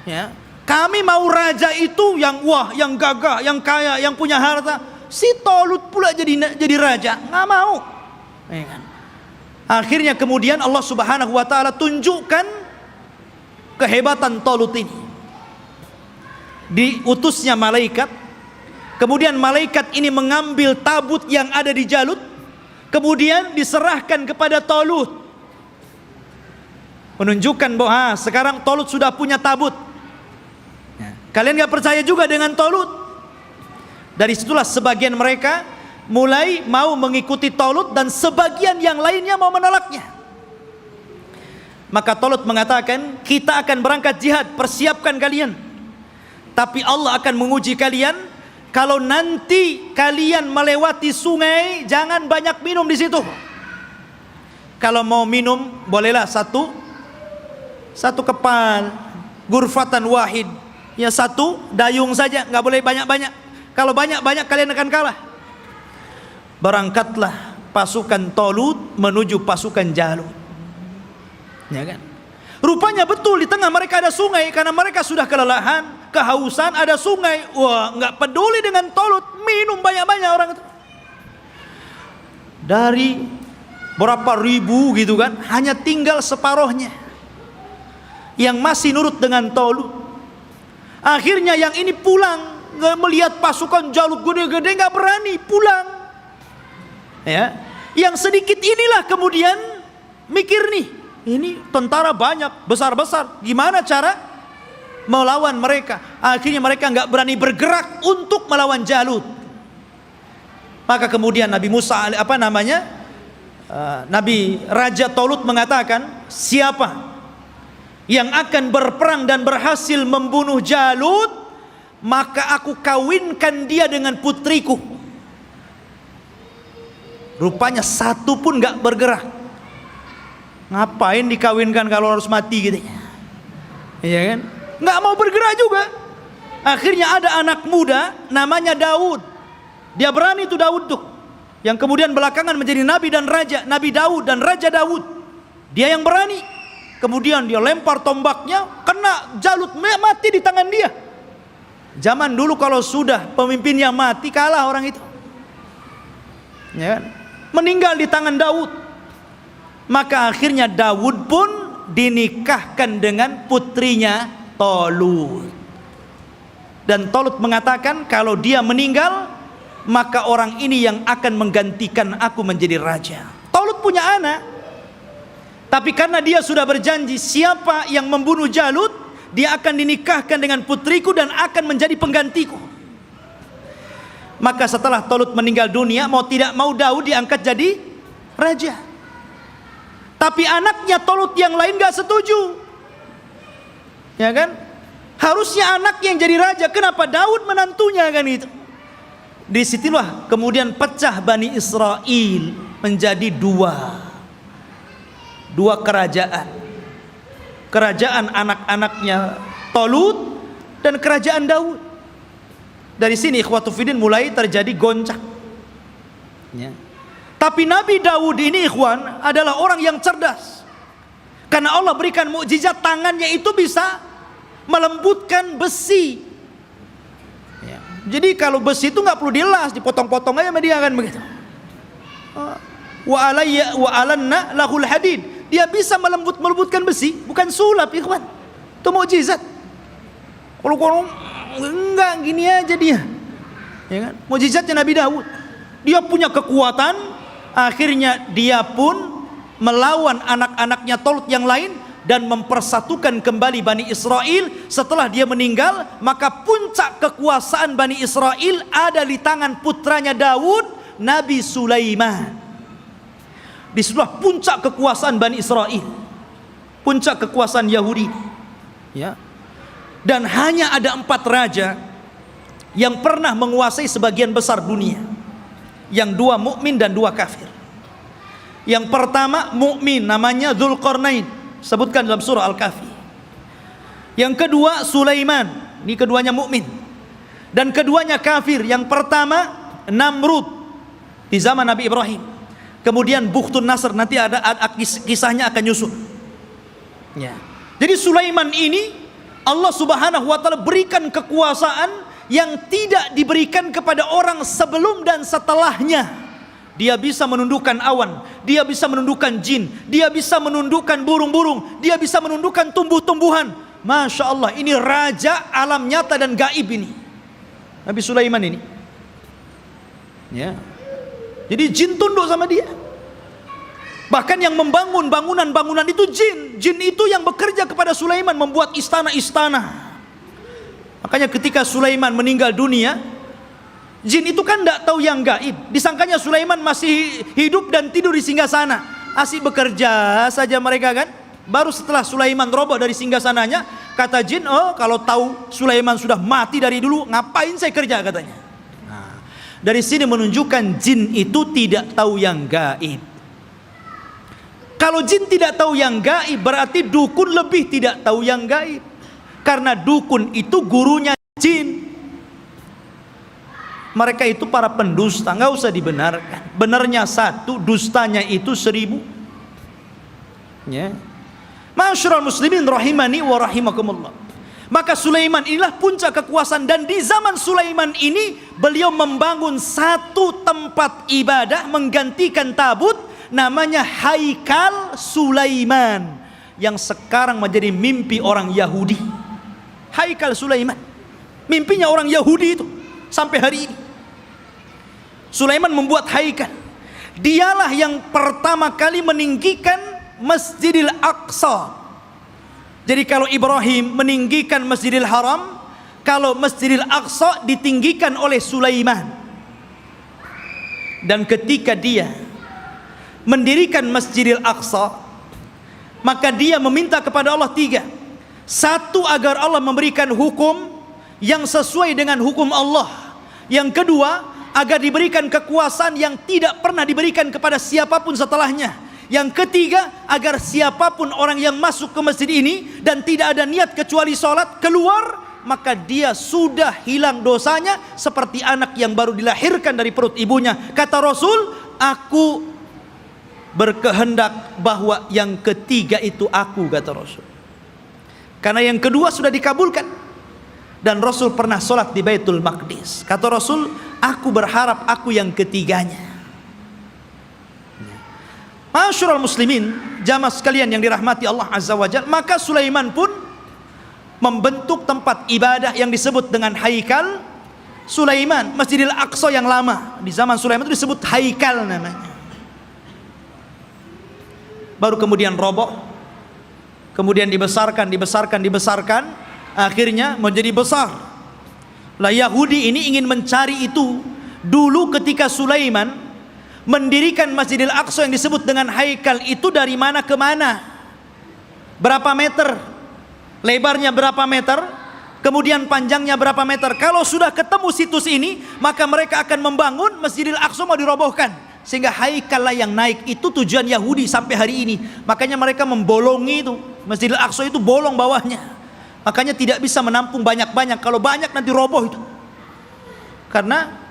Ya, kami mau raja itu yang wah, yang gagah, yang kaya, yang punya harta. Si Talut pula jadi raja, nggak mau. Ya kan? Akhirnya kemudian Allah Subhanahu Wa Taala tunjukkan kehebatan Talut ini. Diutusnya malaikat, kemudian malaikat ini mengambil tabut yang ada di Jalut, kemudian diserahkan kepada Talut, menunjukkan bahwa sekarang Talut sudah punya tabut. Kalian gak percaya juga dengan Talut? Dari situlah sebagian mereka mulai mau mengikuti Talut dan sebagian yang lainnya mau menolaknya. Maka Talut mengatakan, kita akan berangkat jihad, persiapkan kalian. Tapi Allah akan menguji kalian. Kalau nanti kalian melewati sungai, jangan banyak minum di situ. Kalau mau minum, bolehlah satu kepal, gurfatan wahid, ya satu dayung saja, nggak boleh banyak-banyak. Kalau banyak-banyak kalian akan kalah. Berangkatlah pasukan Talut menuju pasukan Jalut. Ya kan? Rupanya betul di tengah mereka ada sungai, karena mereka sudah kelelahan, kehausan, ada sungai. Wah, nggak peduli dengan Talut, minum banyak-banyak orang itu. Dari berapa ribu gitu kan, hanya tinggal separohnya yang masih nurut dengan Talut. Akhirnya yang ini pulang, melihat pasukan Jalut gede-gede, nggak berani pulang. Ya, yang sedikit inilah kemudian mikir nih, ini tentara banyak, besar-besar, gimana cara melawan mereka? Akhirnya mereka nggak berani bergerak untuk melawan Jalut. Maka kemudian Nabi Musa, Nabi Raja Talut mengatakan, siapa yang akan berperang dan berhasil membunuh Jalut, maka aku kawinkan dia dengan putriku. Rupanya satu pun gak bergerak. Ngapain dikawinkan kalau harus mati gitu? Iya kan? Gak mau bergerak juga. Akhirnya ada anak muda namanya Daud. Dia berani tuh Daud tuh, yang kemudian belakangan menjadi nabi dan raja, Nabi Daud dan Raja Daud. Dia yang berani. Kemudian dia lempar tombaknya, kena Jalut, mati di tangan dia. Zaman dulu kalau sudah pemimpinnya mati, kalah orang itu. Ya kan? Meninggal di tangan Daud. Maka akhirnya Daud pun dinikahkan dengan putrinya Talut. Dan Talut mengatakan, kalau dia meninggal, maka orang ini yang akan menggantikan aku menjadi raja. Talut punya anak, tapi karena dia sudah berjanji, siapa yang membunuh Jalut, dia akan dinikahkan dengan putriku dan akan menjadi penggantiku. Maka setelah Talut meninggal dunia, mau tidak mau Daud diangkat jadi raja. Tapi anaknya Talut yang lain gak setuju. Ya kan? Harusnya anak yang jadi raja, kenapa Daud menantunya kan itu? Disitulah kemudian pecah Bani Israel menjadi dua kerajaan. Kerajaan anak-anaknya Talut dan kerajaan Daud. Dari sini ikhwatu fiddin mulai terjadi goncang. Ya. Tapi Nabi Daud ini ikhwan adalah orang yang cerdas. Karena Allah berikan mukjizat, tangannya itu bisa melembutkan besi. Ya. Jadi kalau besi itu nggak perlu dilas, dipotong-potong aja sama dia kan begitu. Wa alanna lahul hadid. Dia bisa melembutkan besi, bukan sulap ikhwan. Itu mukjizat. Kalau enggak gini aja dia. Ya kan? Mukjizatnya Nabi Daud. Dia punya kekuatan, akhirnya dia pun melawan anak-anaknya Talut yang lain dan mempersatukan kembali Bani Israel. Setelah dia meninggal, maka puncak kekuasaan Bani Israel ada di tangan putranya Daud, Nabi Sulaiman. Disitulah puncak kekuasaan Bani Israel, puncak kekuasaan Yahudi, ya. Dan hanya ada 4 raja yang pernah menguasai sebagian besar dunia, yang 2 mukmin dan 2 kafir. Yang pertama mukmin, namanya Dzulqarnain, sebutkan dalam surah Al-Kahfi. Yang kedua Sulaiman, ini keduanya mukmin. Dan keduanya kafir. Yang pertama Namrud di zaman Nabi Ibrahim. Kemudian Bukhtun Nasr, nanti ada kisahnya akan nyusul. Ya. Jadi Sulaiman ini Allah Subhanahu wa taala berikan kekuasaan yang tidak diberikan kepada orang sebelum dan setelahnya. Dia bisa menundukkan awan, dia bisa menundukkan jin, dia bisa menundukkan burung-burung, dia bisa menundukkan tumbuh-tumbuhan. Masya Allah, ini raja alam nyata dan gaib ini, Nabi Sulaiman ini. Ya. Jadi jin tunduk sama dia. Bahkan yang membangun bangunan-bangunan itu jin. Jin itu yang bekerja kepada Sulaiman, membuat istana-istana. Makanya ketika Sulaiman meninggal dunia, jin itu kan tidak tahu yang gaib. Disangkanya Sulaiman masih hidup dan tidur di singgasana. Asik bekerja saja mereka kan. Baru setelah Sulaiman roboh dari singgasananya, kata jin, oh kalau tahu Sulaiman sudah mati dari dulu, ngapain saya kerja, katanya. Nah, dari sini menunjukkan jin itu tidak tahu yang gaib. Kalau jin tidak tahu yang gaib, berarti dukun lebih tidak tahu yang gaib. Karena dukun itu gurunya jin. Mereka itu para pendusta, nggak usah dibenarkan. Benarnya 1, dustanya itu 1000. Ya. Ma'asyiral muslimin rahimani wa rahimakumullah. Maka Sulaiman inilah puncak kekuasaan, dan di zaman Sulaiman ini beliau membangun 1 tempat ibadah menggantikan tabut, namanya Haikal Sulaiman, yang sekarang menjadi mimpi orang Yahudi. Haikal Sulaiman, mimpinya orang Yahudi itu sampai hari ini. Sulaiman membuat haikal. Dialah yang pertama kali meninggikan Masjidil Aqsa. Jadi kalau Ibrahim meninggikan Masjidil Haram, kalau Masjidil Aqsa ditinggikan oleh Sulaiman. Dan ketika dia mendirikan Masjidil Aqsa, maka dia meminta kepada Allah 3. 1, agar Allah memberikan hukum yang sesuai dengan hukum Allah. Yang kedua, agar diberikan kekuasaan yang tidak pernah diberikan kepada siapapun setelahnya. Yang ketiga, agar siapapun orang yang masuk ke masjid ini dan tidak ada niat kecuali sholat, keluar, maka dia sudah hilang dosanya seperti anak yang baru dilahirkan dari perut ibunya. Kata Rasul, aku berkehendak bahwa yang ketiga itu aku, kata Rasul. Karena yang kedua sudah dikabulkan. Dan Rasul pernah sholat di Baitul Maqdis. Kata Rasul, aku berharap aku yang ketiganya. Ma'asyiral muslimin, jamaah sekalian yang dirahmati Allah Azza wa Jalla, maka Sulaiman pun membentuk tempat ibadah yang disebut dengan Haikal Sulaiman, Masjidil Aqsa yang lama. Di zaman Sulaiman itu disebut Haikal namanya. Baru kemudian roboh, kemudian dibesarkan, akhirnya menjadi besar. Lah Yahudi ini ingin mencari itu. Dulu ketika Sulaiman mendirikan Masjidil Aqsa yang disebut dengan Haikal itu, dari mana ke mana, berapa meter, lebarnya berapa meter, kemudian panjangnya berapa meter. Kalau sudah ketemu situs ini, maka mereka akan membangun Masjidil Aqsa mau dirobohkan. Sehingga Haikal lah yang naik. Itu tujuan Yahudi sampai hari ini. Makanya mereka membolongi itu, Masjidil Aqsa itu bolong bawahnya. Makanya tidak bisa menampung banyak-banyak. Kalau banyak nanti roboh itu. Karena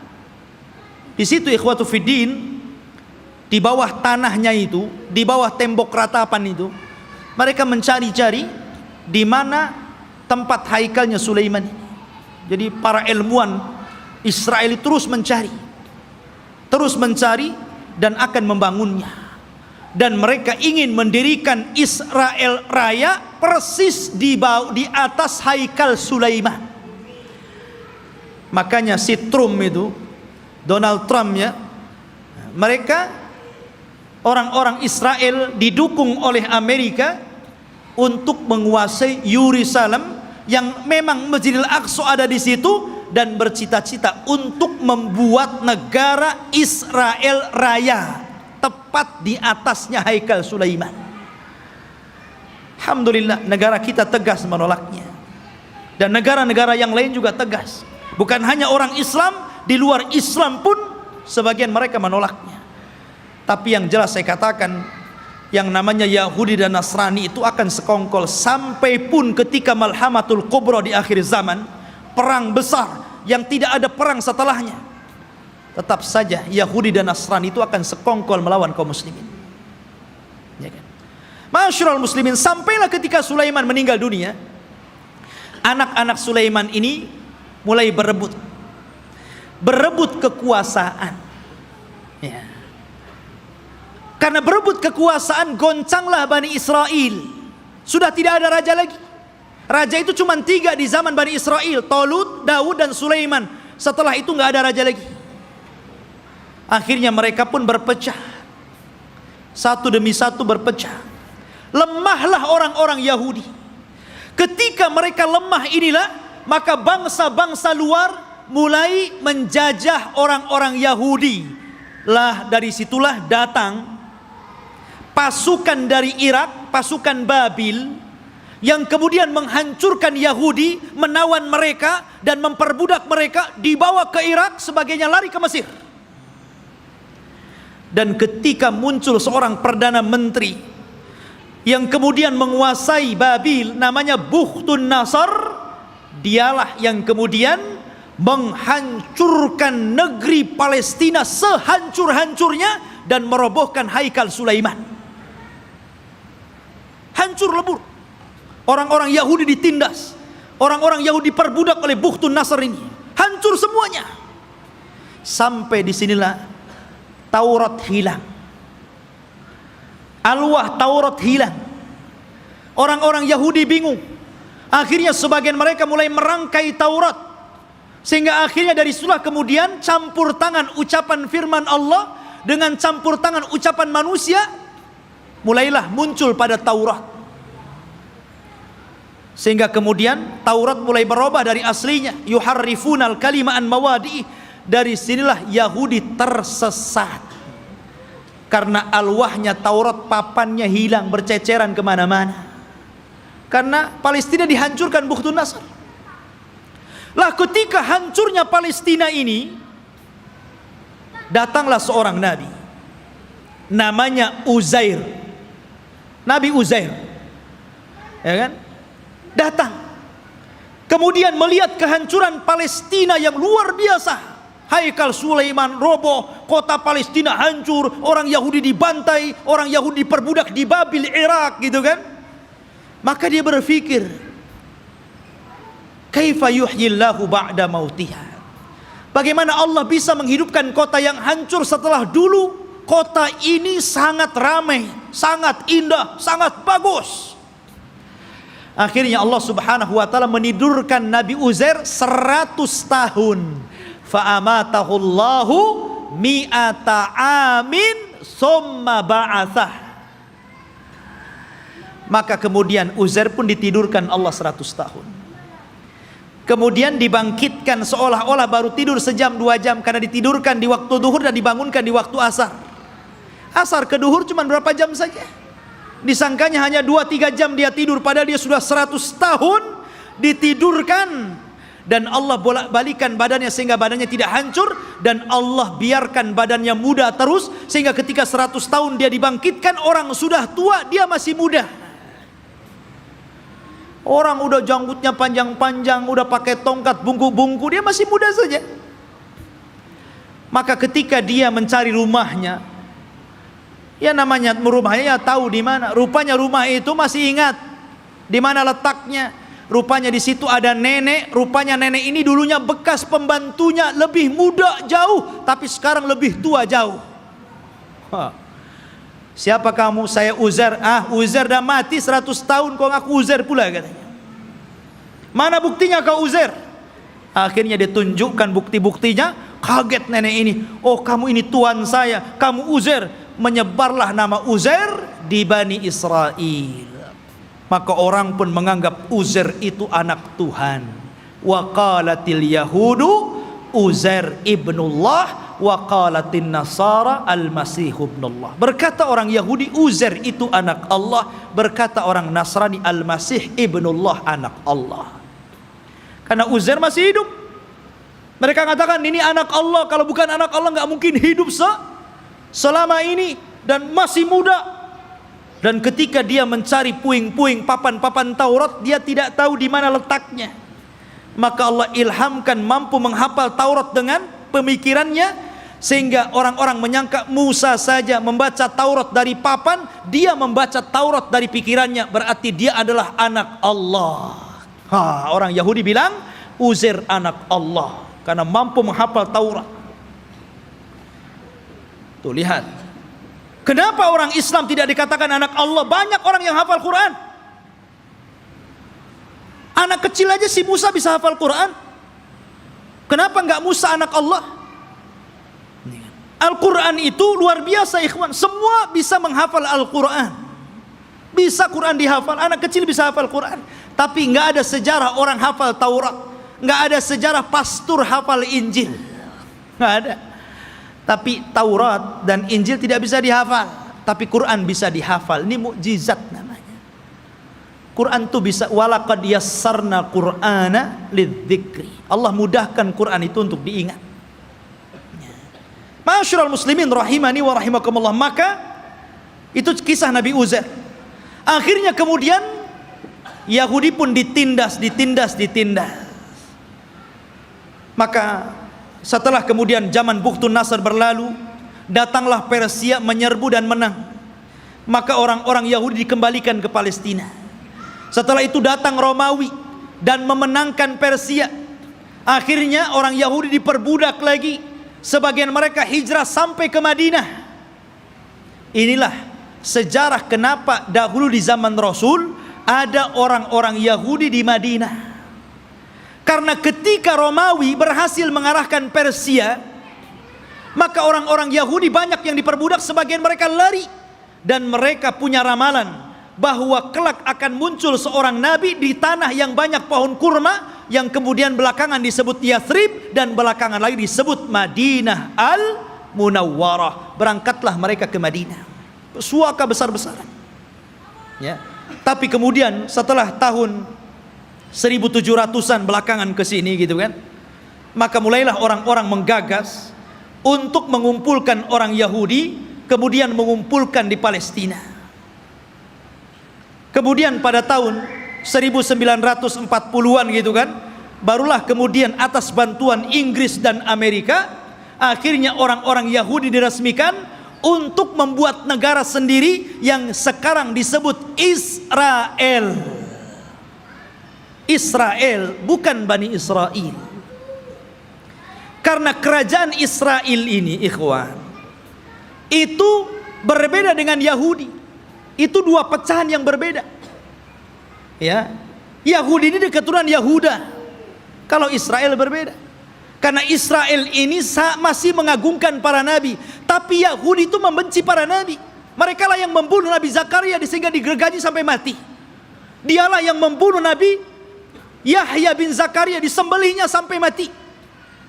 di situ ikhwatu fiddin, di bawah tanahnya itu, di bawah tembok ratapan itu, mereka mencari-cari di mana tempat haikalnya Sulaiman. Jadi para ilmuwan Israel terus mencari dan akan membangunnya. Dan mereka ingin mendirikan Israel Raya persis di atas Haikal Sulaiman. Makanya si Trump itu, Donald Trump ya, mereka orang-orang Israel didukung oleh Amerika untuk menguasai Yerusalem, yang memang Masjidil Aqsa ada di situ, dan bercita-cita untuk membuat negara Israel Raya. tepat di atasnya haikal Sulaiman. Alhamdulillah negara kita tegas menolaknya, dan negara-negara yang lain juga tegas. Bukan hanya orang Islam, di luar Islam pun sebagian mereka menolaknya. Tapi yang jelas saya katakan, yang namanya Yahudi dan Nasrani itu akan sekongkol sampai pun ketika Malhamatul Kubra di akhir zaman, perang besar yang tidak ada perang setelahnya, tetap saja Yahudi dan Nasrani itu akan sekongkol melawan kaum muslimin. Ya kan? Masyarul muslimin, sampailah ketika Sulaiman meninggal dunia, anak-anak Sulaiman ini mulai berebut kekuasaan. Ya. Karena berebut kekuasaan, goncanglah Bani Israel. Sudah tidak ada raja lagi. Raja itu cuma 3 di zaman Bani Israel, Talut, Daud, dan Sulaiman. Setelah itu nggak ada raja lagi. Akhirnya mereka pun berpecah, satu demi satu berpecah. Lemahlah orang-orang Yahudi. Ketika mereka lemah inilah, maka bangsa-bangsa luar mulai menjajah orang-orang Yahudi. Lah dari situlah datang pasukan dari Irak, pasukan Babil, yang kemudian menghancurkan Yahudi, menawan mereka dan memperbudak mereka, dibawa ke Irak, sebagainya lari ke Mesir. Dan ketika muncul seorang perdana menteri yang kemudian menguasai Babil, namanya Bukhtun Nasr, dialah yang kemudian menghancurkan negeri Palestina sehancur-hancurnya dan merobohkan haikal Sulaiman. Hancur lebur. Orang-orang Yahudi ditindas, orang-orang Yahudi diperbudak oleh Bukhtun Nasr ini. Hancur semuanya. Sampai disinilah Taurat hilang. Alwah Taurat hilang. Orang-orang Yahudi bingung. Akhirnya sebagian mereka mulai merangkai Taurat, sehingga akhirnya dari situlah kemudian campur tangan ucapan firman Allah dengan campur tangan ucapan manusia, mulailah muncul pada Taurat. Sehingga kemudian Taurat mulai berubah dari aslinya, yuharrifunal kalima an mawadi. Dari sinilah Yahudi tersesat. Karena alwahnya Taurat, papannya hilang, berceceran kemana-mana. Karena Palestina dihancurkan Bukhtun Nasr. Lah ketika hancurnya Palestina ini, datanglah seorang nabi, namanya Uzair. Nabi Uzair, ya kan? Datang, kemudian melihat kehancuran Palestina yang luar biasa. Haikal Sulaiman roboh, kota Palestina hancur, orang Yahudi dibantai, orang Yahudi diperbudak di Babil, Irak, gitu kan. Maka dia berpikir, kaifa yuhyillahu ba'da mautiha. Bagaimana Allah bisa menghidupkan kota yang hancur setelah dulu kota ini sangat ramai, sangat indah, sangat bagus. Akhirnya Allah Subhanahu wa taala menidurkan Nabi Uzair 100 tahun. Fa'amatahullahu mi'ata amin summa ba'athah. Maka kemudian Uzair pun ditidurkan Allah 100 tahun. Kemudian dibangkitkan seolah-olah baru tidur sejam 2 jam, karena ditidurkan di waktu duhur dan dibangunkan di waktu asar. Asar ke duhur cuma berapa jam saja. Disangkanya hanya 2-3 jam dia tidur, padahal dia sudah 100 tahun ditidurkan. Dan Allah bolak-balikan badannya sehingga badannya tidak hancur, dan Allah biarkan badannya muda terus, sehingga ketika 100 tahun dia dibangkitkan, orang sudah tua dia masih muda. Orang udah janggutnya panjang-panjang, udah pakai tongkat bungku-bungku, dia masih muda saja. Maka ketika dia mencari rumahnya, ya namanya rumahnya ya tahu di mana. Rupanya rumah itu masih ingat di mana letaknya. Rupanya di situ ada nenek. Rupanya nenek ini dulunya bekas pembantunya, lebih muda jauh, tapi sekarang lebih tua jauh. Siapa kamu? Saya Uzair. Uzair dah mati 100 tahun, kau ngaku Uzair pula, katanya. Mana buktinya kau Uzair? Akhirnya ditunjukkan bukti-buktinya. Kaget nenek ini. Oh, kamu ini tuan saya, kamu Uzair. Menyebarlah nama Uzair di Bani Israel. Maka orang pun menganggap Uzair itu anak Tuhan. Wa qalatil yahudu Uzair ibnullah wa qalatin nasara al-masih ibnullah. Berkata orang Yahudi Uzair itu anak Allah, berkata orang Nasrani al-Masih ibnullah, anak Allah. Karena Uzair masih hidup. Mereka katakan ini anak Allah, kalau bukan anak Allah nggak mungkin hidup selama ini dan masih muda. Dan ketika dia mencari puing-puing papan-papan Taurat, dia tidak tahu di mana letaknya. Maka Allah ilhamkan mampu menghafal Taurat dengan pemikirannya, sehingga orang-orang menyangka Musa saja membaca Taurat dari papan, dia membaca Taurat dari pikirannya, berarti dia adalah anak Allah. Orang Yahudi bilang Uzair anak Allah karena mampu menghafal Taurat. Tuh lihat, kenapa orang Islam tidak dikatakan anak Allah? Banyak orang yang hafal Quran. Anak kecil aja si Musa bisa hafal Quran. Kenapa enggak Musa anak Allah? Al-Quran itu luar biasa ikhwan. Semua bisa menghafal Al-Quran. Bisa Quran dihafal. Anak kecil bisa hafal Quran. Tapi enggak ada sejarah orang hafal Taurat. Enggak ada sejarah pastor hafal Injil. Enggak ada. Tapi Taurat dan Injil tidak bisa dihafal, tapi Quran bisa dihafal. Ini mukjizat namanya. Quran itu bisa, walaqad yassarna Qur'ana lidzikri. Allah mudahkan Quran itu untuk diingat. Ma'asyiral muslimin rahimani wa rahimakumullah. Maka itu kisah Nabi Uzair. Akhirnya kemudian Yahudi pun ditindas. Maka setelah kemudian zaman Bukhtun Nasr berlalu, datanglah Persia menyerbu dan menang. Maka orang-orang Yahudi dikembalikan ke Palestina. Setelah itu datang Romawi dan memenangkan Persia. Akhirnya orang Yahudi diperbudak lagi. Sebagian mereka hijrah sampai ke Madinah. Inilah sejarah kenapa dahulu di zaman Rasul ada orang-orang Yahudi di Madinah. Karena ketika Romawi berhasil mengarahkan Persia, maka orang-orang Yahudi banyak yang diperbudak, sebagian mereka lari. Dan mereka punya ramalan bahwa kelak akan muncul seorang nabi di tanah yang banyak pohon kurma, yang kemudian belakangan disebut Yathrib dan belakangan lagi disebut Madinah Al-Munawwarah. Berangkatlah mereka ke Madinah, suaka besar-besaran ya. Tapi kemudian setelah tahun 1700-an belakangan ke sini gitu kan, maka mulailah orang-orang menggagas untuk mengumpulkan orang Yahudi, kemudian mengumpulkan di Palestina. Kemudian pada tahun 1940-an gitu kan, barulah kemudian atas bantuan Inggris dan Amerika, akhirnya orang-orang Yahudi diresmikan untuk membuat negara sendiri yang sekarang disebut Israel. Israel, bukan Bani Israel. Karena kerajaan Israel ini ikhwan, itu berbeda dengan Yahudi. Itu dua pecahan yang berbeda ya. Yahudi ini keturunan Yahuda, kalau Israel berbeda. Karena Israel ini masih mengagungkan para nabi, tapi Yahudi itu membenci para nabi. Mereka lah yang membunuh Nabi Zakaria sehingga digergaji sampai mati. Dialah yang membunuh Nabi Yahya bin Zakaria, disembelihnya sampai mati.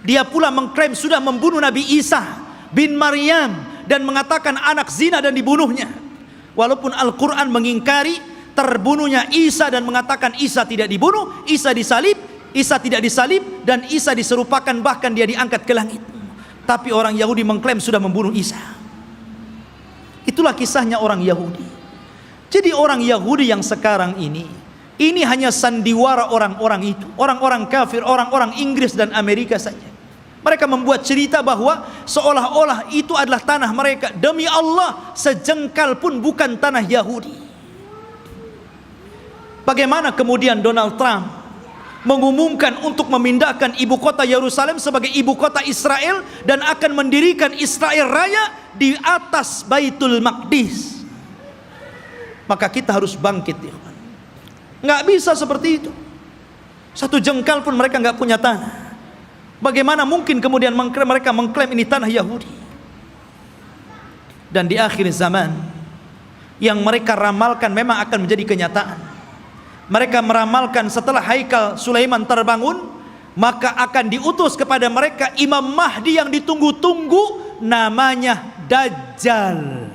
Dia pula mengklaim sudah membunuh Nabi Isa bin Maryam dan mengatakan anak zina dan dibunuhnya. Walaupun Al-Quran mengingkari terbunuhnya Isa dan mengatakan Isa tidak dibunuh, Isa disalib, Isa tidak disalib, dan Isa diserupakan bahkan dia diangkat ke langit. Tapi orang Yahudi mengklaim sudah membunuh Isa. Itulah kisahnya orang Yahudi. Jadi orang Yahudi yang sekarang ini hanya sandiwara orang-orang itu, orang-orang kafir, orang-orang Inggris dan Amerika saja. Mereka membuat cerita bahwa seolah-olah itu adalah tanah mereka. Demi Allah, sejengkal pun bukan tanah Yahudi. Bagaimana kemudian Donald Trump mengumumkan untuk memindahkan ibu kota Yerusalem sebagai ibu kota Israel dan akan mendirikan Israel Raya di atas Baitul Maqdis. Maka kita harus bangkit. Nggak bisa seperti itu. Satu jengkal pun mereka nggak punya tanah. Bagaimana mungkin kemudian mereka mengklaim ini tanah Yahudi? Dan di akhir zaman yang mereka ramalkan memang akan menjadi kenyataan. Mereka meramalkan setelah Haikal Sulaiman terbangun, maka akan diutus kepada mereka Imam Mahdi yang ditunggu-tunggu, namanya Dajjal.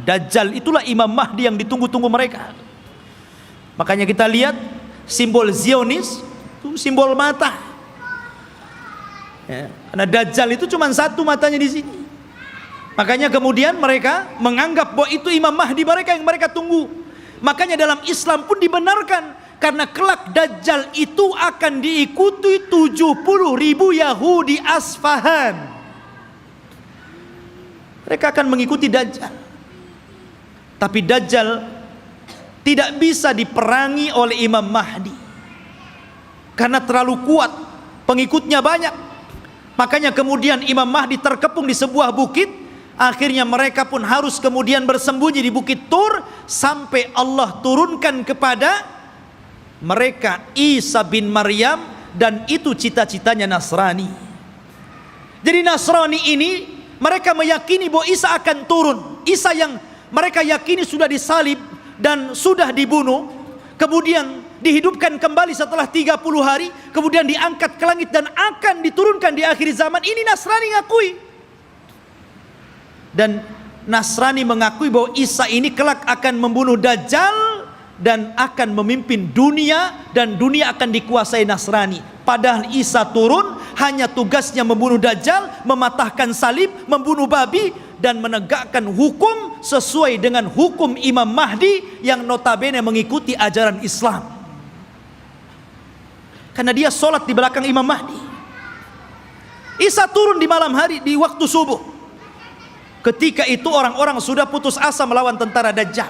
Dajjal itulah Imam Mahdi yang ditunggu-tunggu mereka. Makanya kita lihat simbol Zionis itu simbol mata. Karena Dajjal itu cuma satu matanya di sini. Makanya kemudian mereka menganggap bahwa itu Imam Mahdi mereka yang mereka tunggu. Makanya dalam Islam pun dibenarkan, karena kelak Dajjal itu akan diikuti 70.000 Yahudi Asfahan. Mereka akan mengikuti Dajjal. Tapi Dajjal tidak bisa diperangi oleh Imam Mahdi, karena terlalu kuat, pengikutnya banyak. Makanya kemudian Imam Mahdi terkepung di sebuah bukit. Akhirnya mereka pun harus kemudian bersembunyi di Bukit Tur, sampai Allah turunkan kepada mereka Isa bin Maryam, dan itu cita-citanya Nasrani. Jadi Nasrani ini mereka meyakini bahwa Isa akan turun. Isa yang mereka yakini sudah disalib dan sudah dibunuh, kemudian dihidupkan kembali setelah 30 hari, kemudian diangkat ke langit dan akan diturunkan di akhir zaman. Ini Nasrani ngakui. Dan Nasrani mengakui bahwa Isa ini kelak akan membunuh Dajjal dan akan memimpin dunia, dan dunia akan dikuasai Nasrani. Padahal Isa turun hanya tugasnya membunuh Dajjal, mematahkan salib, membunuh babi, dan menegakkan hukum sesuai dengan hukum Imam Mahdi yang notabene mengikuti ajaran Islam. Karena dia sholat di belakang Imam Mahdi. Isa turun di malam hari, di waktu subuh. Ketika itu orang-orang sudah putus asa melawan tentara Dajjal.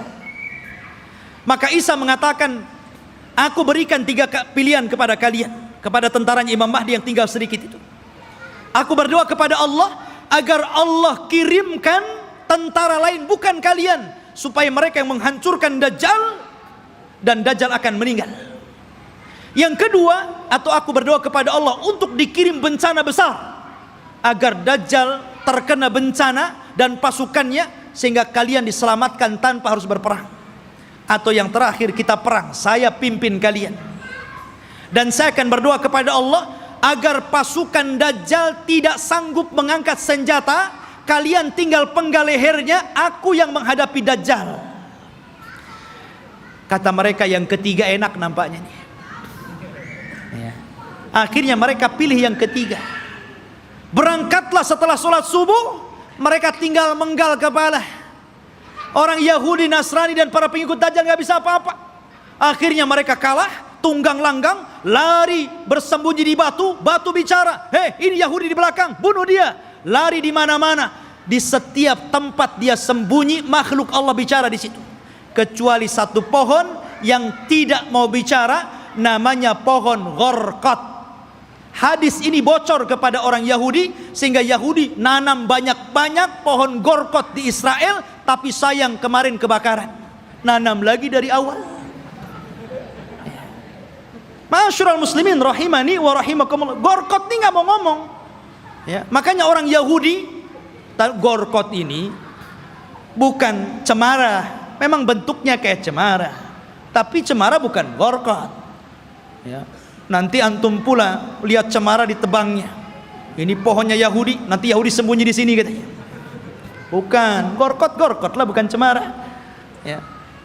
Maka Isa mengatakan, aku berikan 3 pilihan kepada kalian, kepada tentaranya Imam Mahdi yang tinggal sedikit itu. Aku berdoa kepada Allah agar Allah kirimkan tentara lain bukan kalian, supaya mereka yang menghancurkan Dajjal, dan Dajjal akan meninggal. Yang kedua, atau aku berdoa kepada Allah untuk dikirim bencana besar, agar Dajjal terkena bencana dan pasukannya, sehingga kalian diselamatkan tanpa harus berperang. Atau yang terakhir, kita perang, saya pimpin kalian. Dan saya akan berdoa kepada Allah agar pasukan Dajjal tidak sanggup mengangkat senjata, kalian tinggal penggal lehernya, aku yang menghadapi Dajjal. Kata mereka yang ketiga enak nampaknya nih. Akhirnya mereka pilih yang ketiga. Berangkatlah setelah sholat subuh, mereka tinggal menggal kepala. Orang Yahudi, Nasrani, dan para pengikut Dajjal gak bisa apa-apa. Akhirnya mereka kalah, tunggang langgang, lari bersembunyi di batu. Batu bicara, hei ini Yahudi di belakang, bunuh dia. Lari di mana-mana, di setiap tempat dia sembunyi, makhluk Allah bicara di situ. Kecuali satu pohon yang tidak mau bicara, namanya pohon Gharqad. Hadis ini bocor kepada orang Yahudi, sehingga Yahudi nanam banyak-banyak pohon Gharqad di Israel. Tapi sayang kemarin kebakaran, nanam lagi dari awal. Ma'asyiral muslimin rahimani wa rahimakumullah, Gharqad ini nggak mau ngomong. Makanya orang Yahudi, Gharqad ini bukan cemara, memang bentuknya kayak cemara, tapi cemara bukan Gharqad. Nanti antum pula lihat cemara ditebangnya. Ini pohonnya Yahudi, nanti Yahudi sembunyi di sini katanya. Bukan, Gharqad lah, bukan cemara.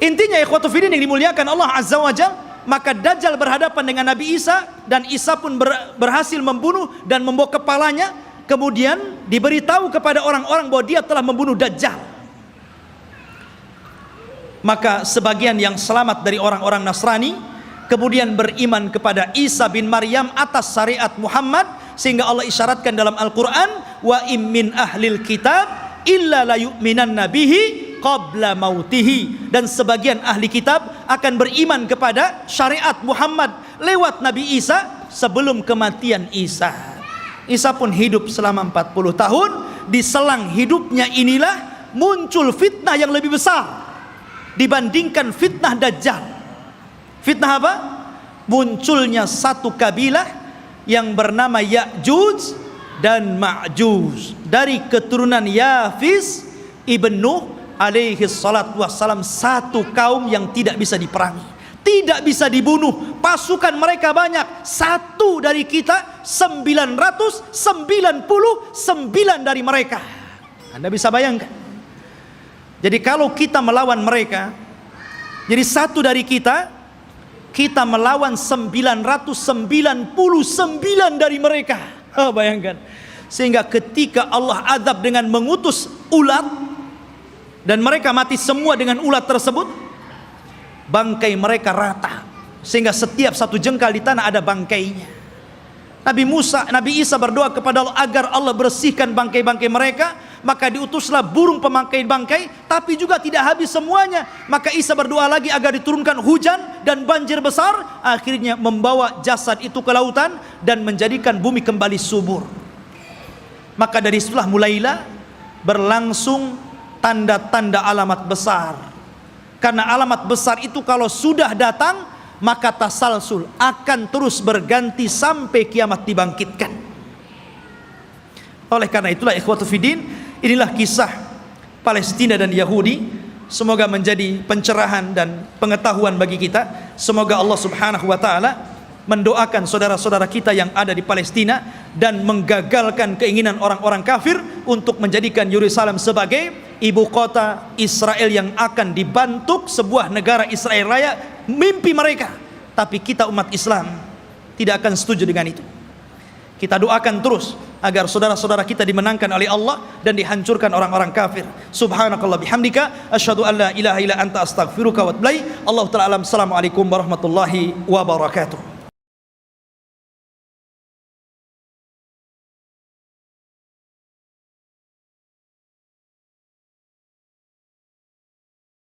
Intinya ikhwatu fiddin yang dimuliakan Allah Azza wa Jalla, maka Dajjal berhadapan dengan Nabi Isa, dan Isa pun berhasil membunuh dan membawa kepalanya. Kemudian diberitahu kepada orang-orang bahwa dia telah membunuh Dajjal. Maka sebagian yang selamat dari orang-orang Nasrani kemudian beriman kepada Isa bin Maryam atas syariat Muhammad, sehingga Allah isyaratkan dalam Al-Quran, wa im min ahlil kitab illa la yu'minanna bihi qabla mautihi. Dan sebagian ahli kitab akan beriman kepada syariat Muhammad lewat Nabi Isa sebelum kematian Isa. Isa pun hidup selama 40 tahun. Di selang hidupnya inilah muncul fitnah yang lebih besar dibandingkan fitnah Dajjal. Fitnah apa? Munculnya satu kabilah yang bernama Ya'juj dan Ma'juj, dari keturunan Yafis ibn Nuh alaihi salatu wassalam, satu kaum yang tidak bisa diperangi. tidak bisa dibunuh, pasukan mereka banyak, satu dari kita 999 dari mereka. Anda bisa bayangkan. Jadi kalau kita melawan mereka, jadi satu dari kita melawan 999 dari mereka. Bayangkan. Sehingga ketika Allah azab dengan mengutus ulat dan mereka mati semua dengan ulat tersebut, bangkai mereka rata, sehingga setiap satu jengkal di tanah ada bangkainya. Nabi Isa berdoa kepada Allah agar Allah bersihkan bangkai-bangkai mereka, maka diutuslah burung pemangkai bangkai, tapi juga tidak habis semuanya. Maka Isa berdoa lagi agar diturunkan hujan dan banjir besar, akhirnya membawa jasad itu ke lautan dan menjadikan bumi kembali subur. Maka dari situlah mulailah berlangsung tanda-tanda alamat besar. Karena alamat besar itu kalau sudah datang, maka tasalsul akan terus berganti sampai kiamat dibangkitkan. Oleh karena itulah ikhwatu fiddin, inilah kisah Palestina dan Yahudi. Semoga menjadi pencerahan dan pengetahuan bagi kita. Semoga Allah subhanahu wa ta'ala mendoakan saudara-saudara kita yang ada di Palestina dan menggagalkan keinginan orang-orang kafir untuk menjadikan Yerusalem sebagai ibu kota Israel yang akan dibentuk sebuah negara Israel Raya. Mimpi mereka, tapi kita umat Islam tidak akan setuju dengan itu. Kita doakan terus agar saudara-saudara kita dimenangkan oleh Allah dan dihancurkan orang-orang kafir. Subhanakallah bihamdika asyhadu an la ilaha illa anta astaghfiruka wa atubu ilaik. Allahu ta'ala alam. Assalamualaikum warahmatullahi wabarakatuh.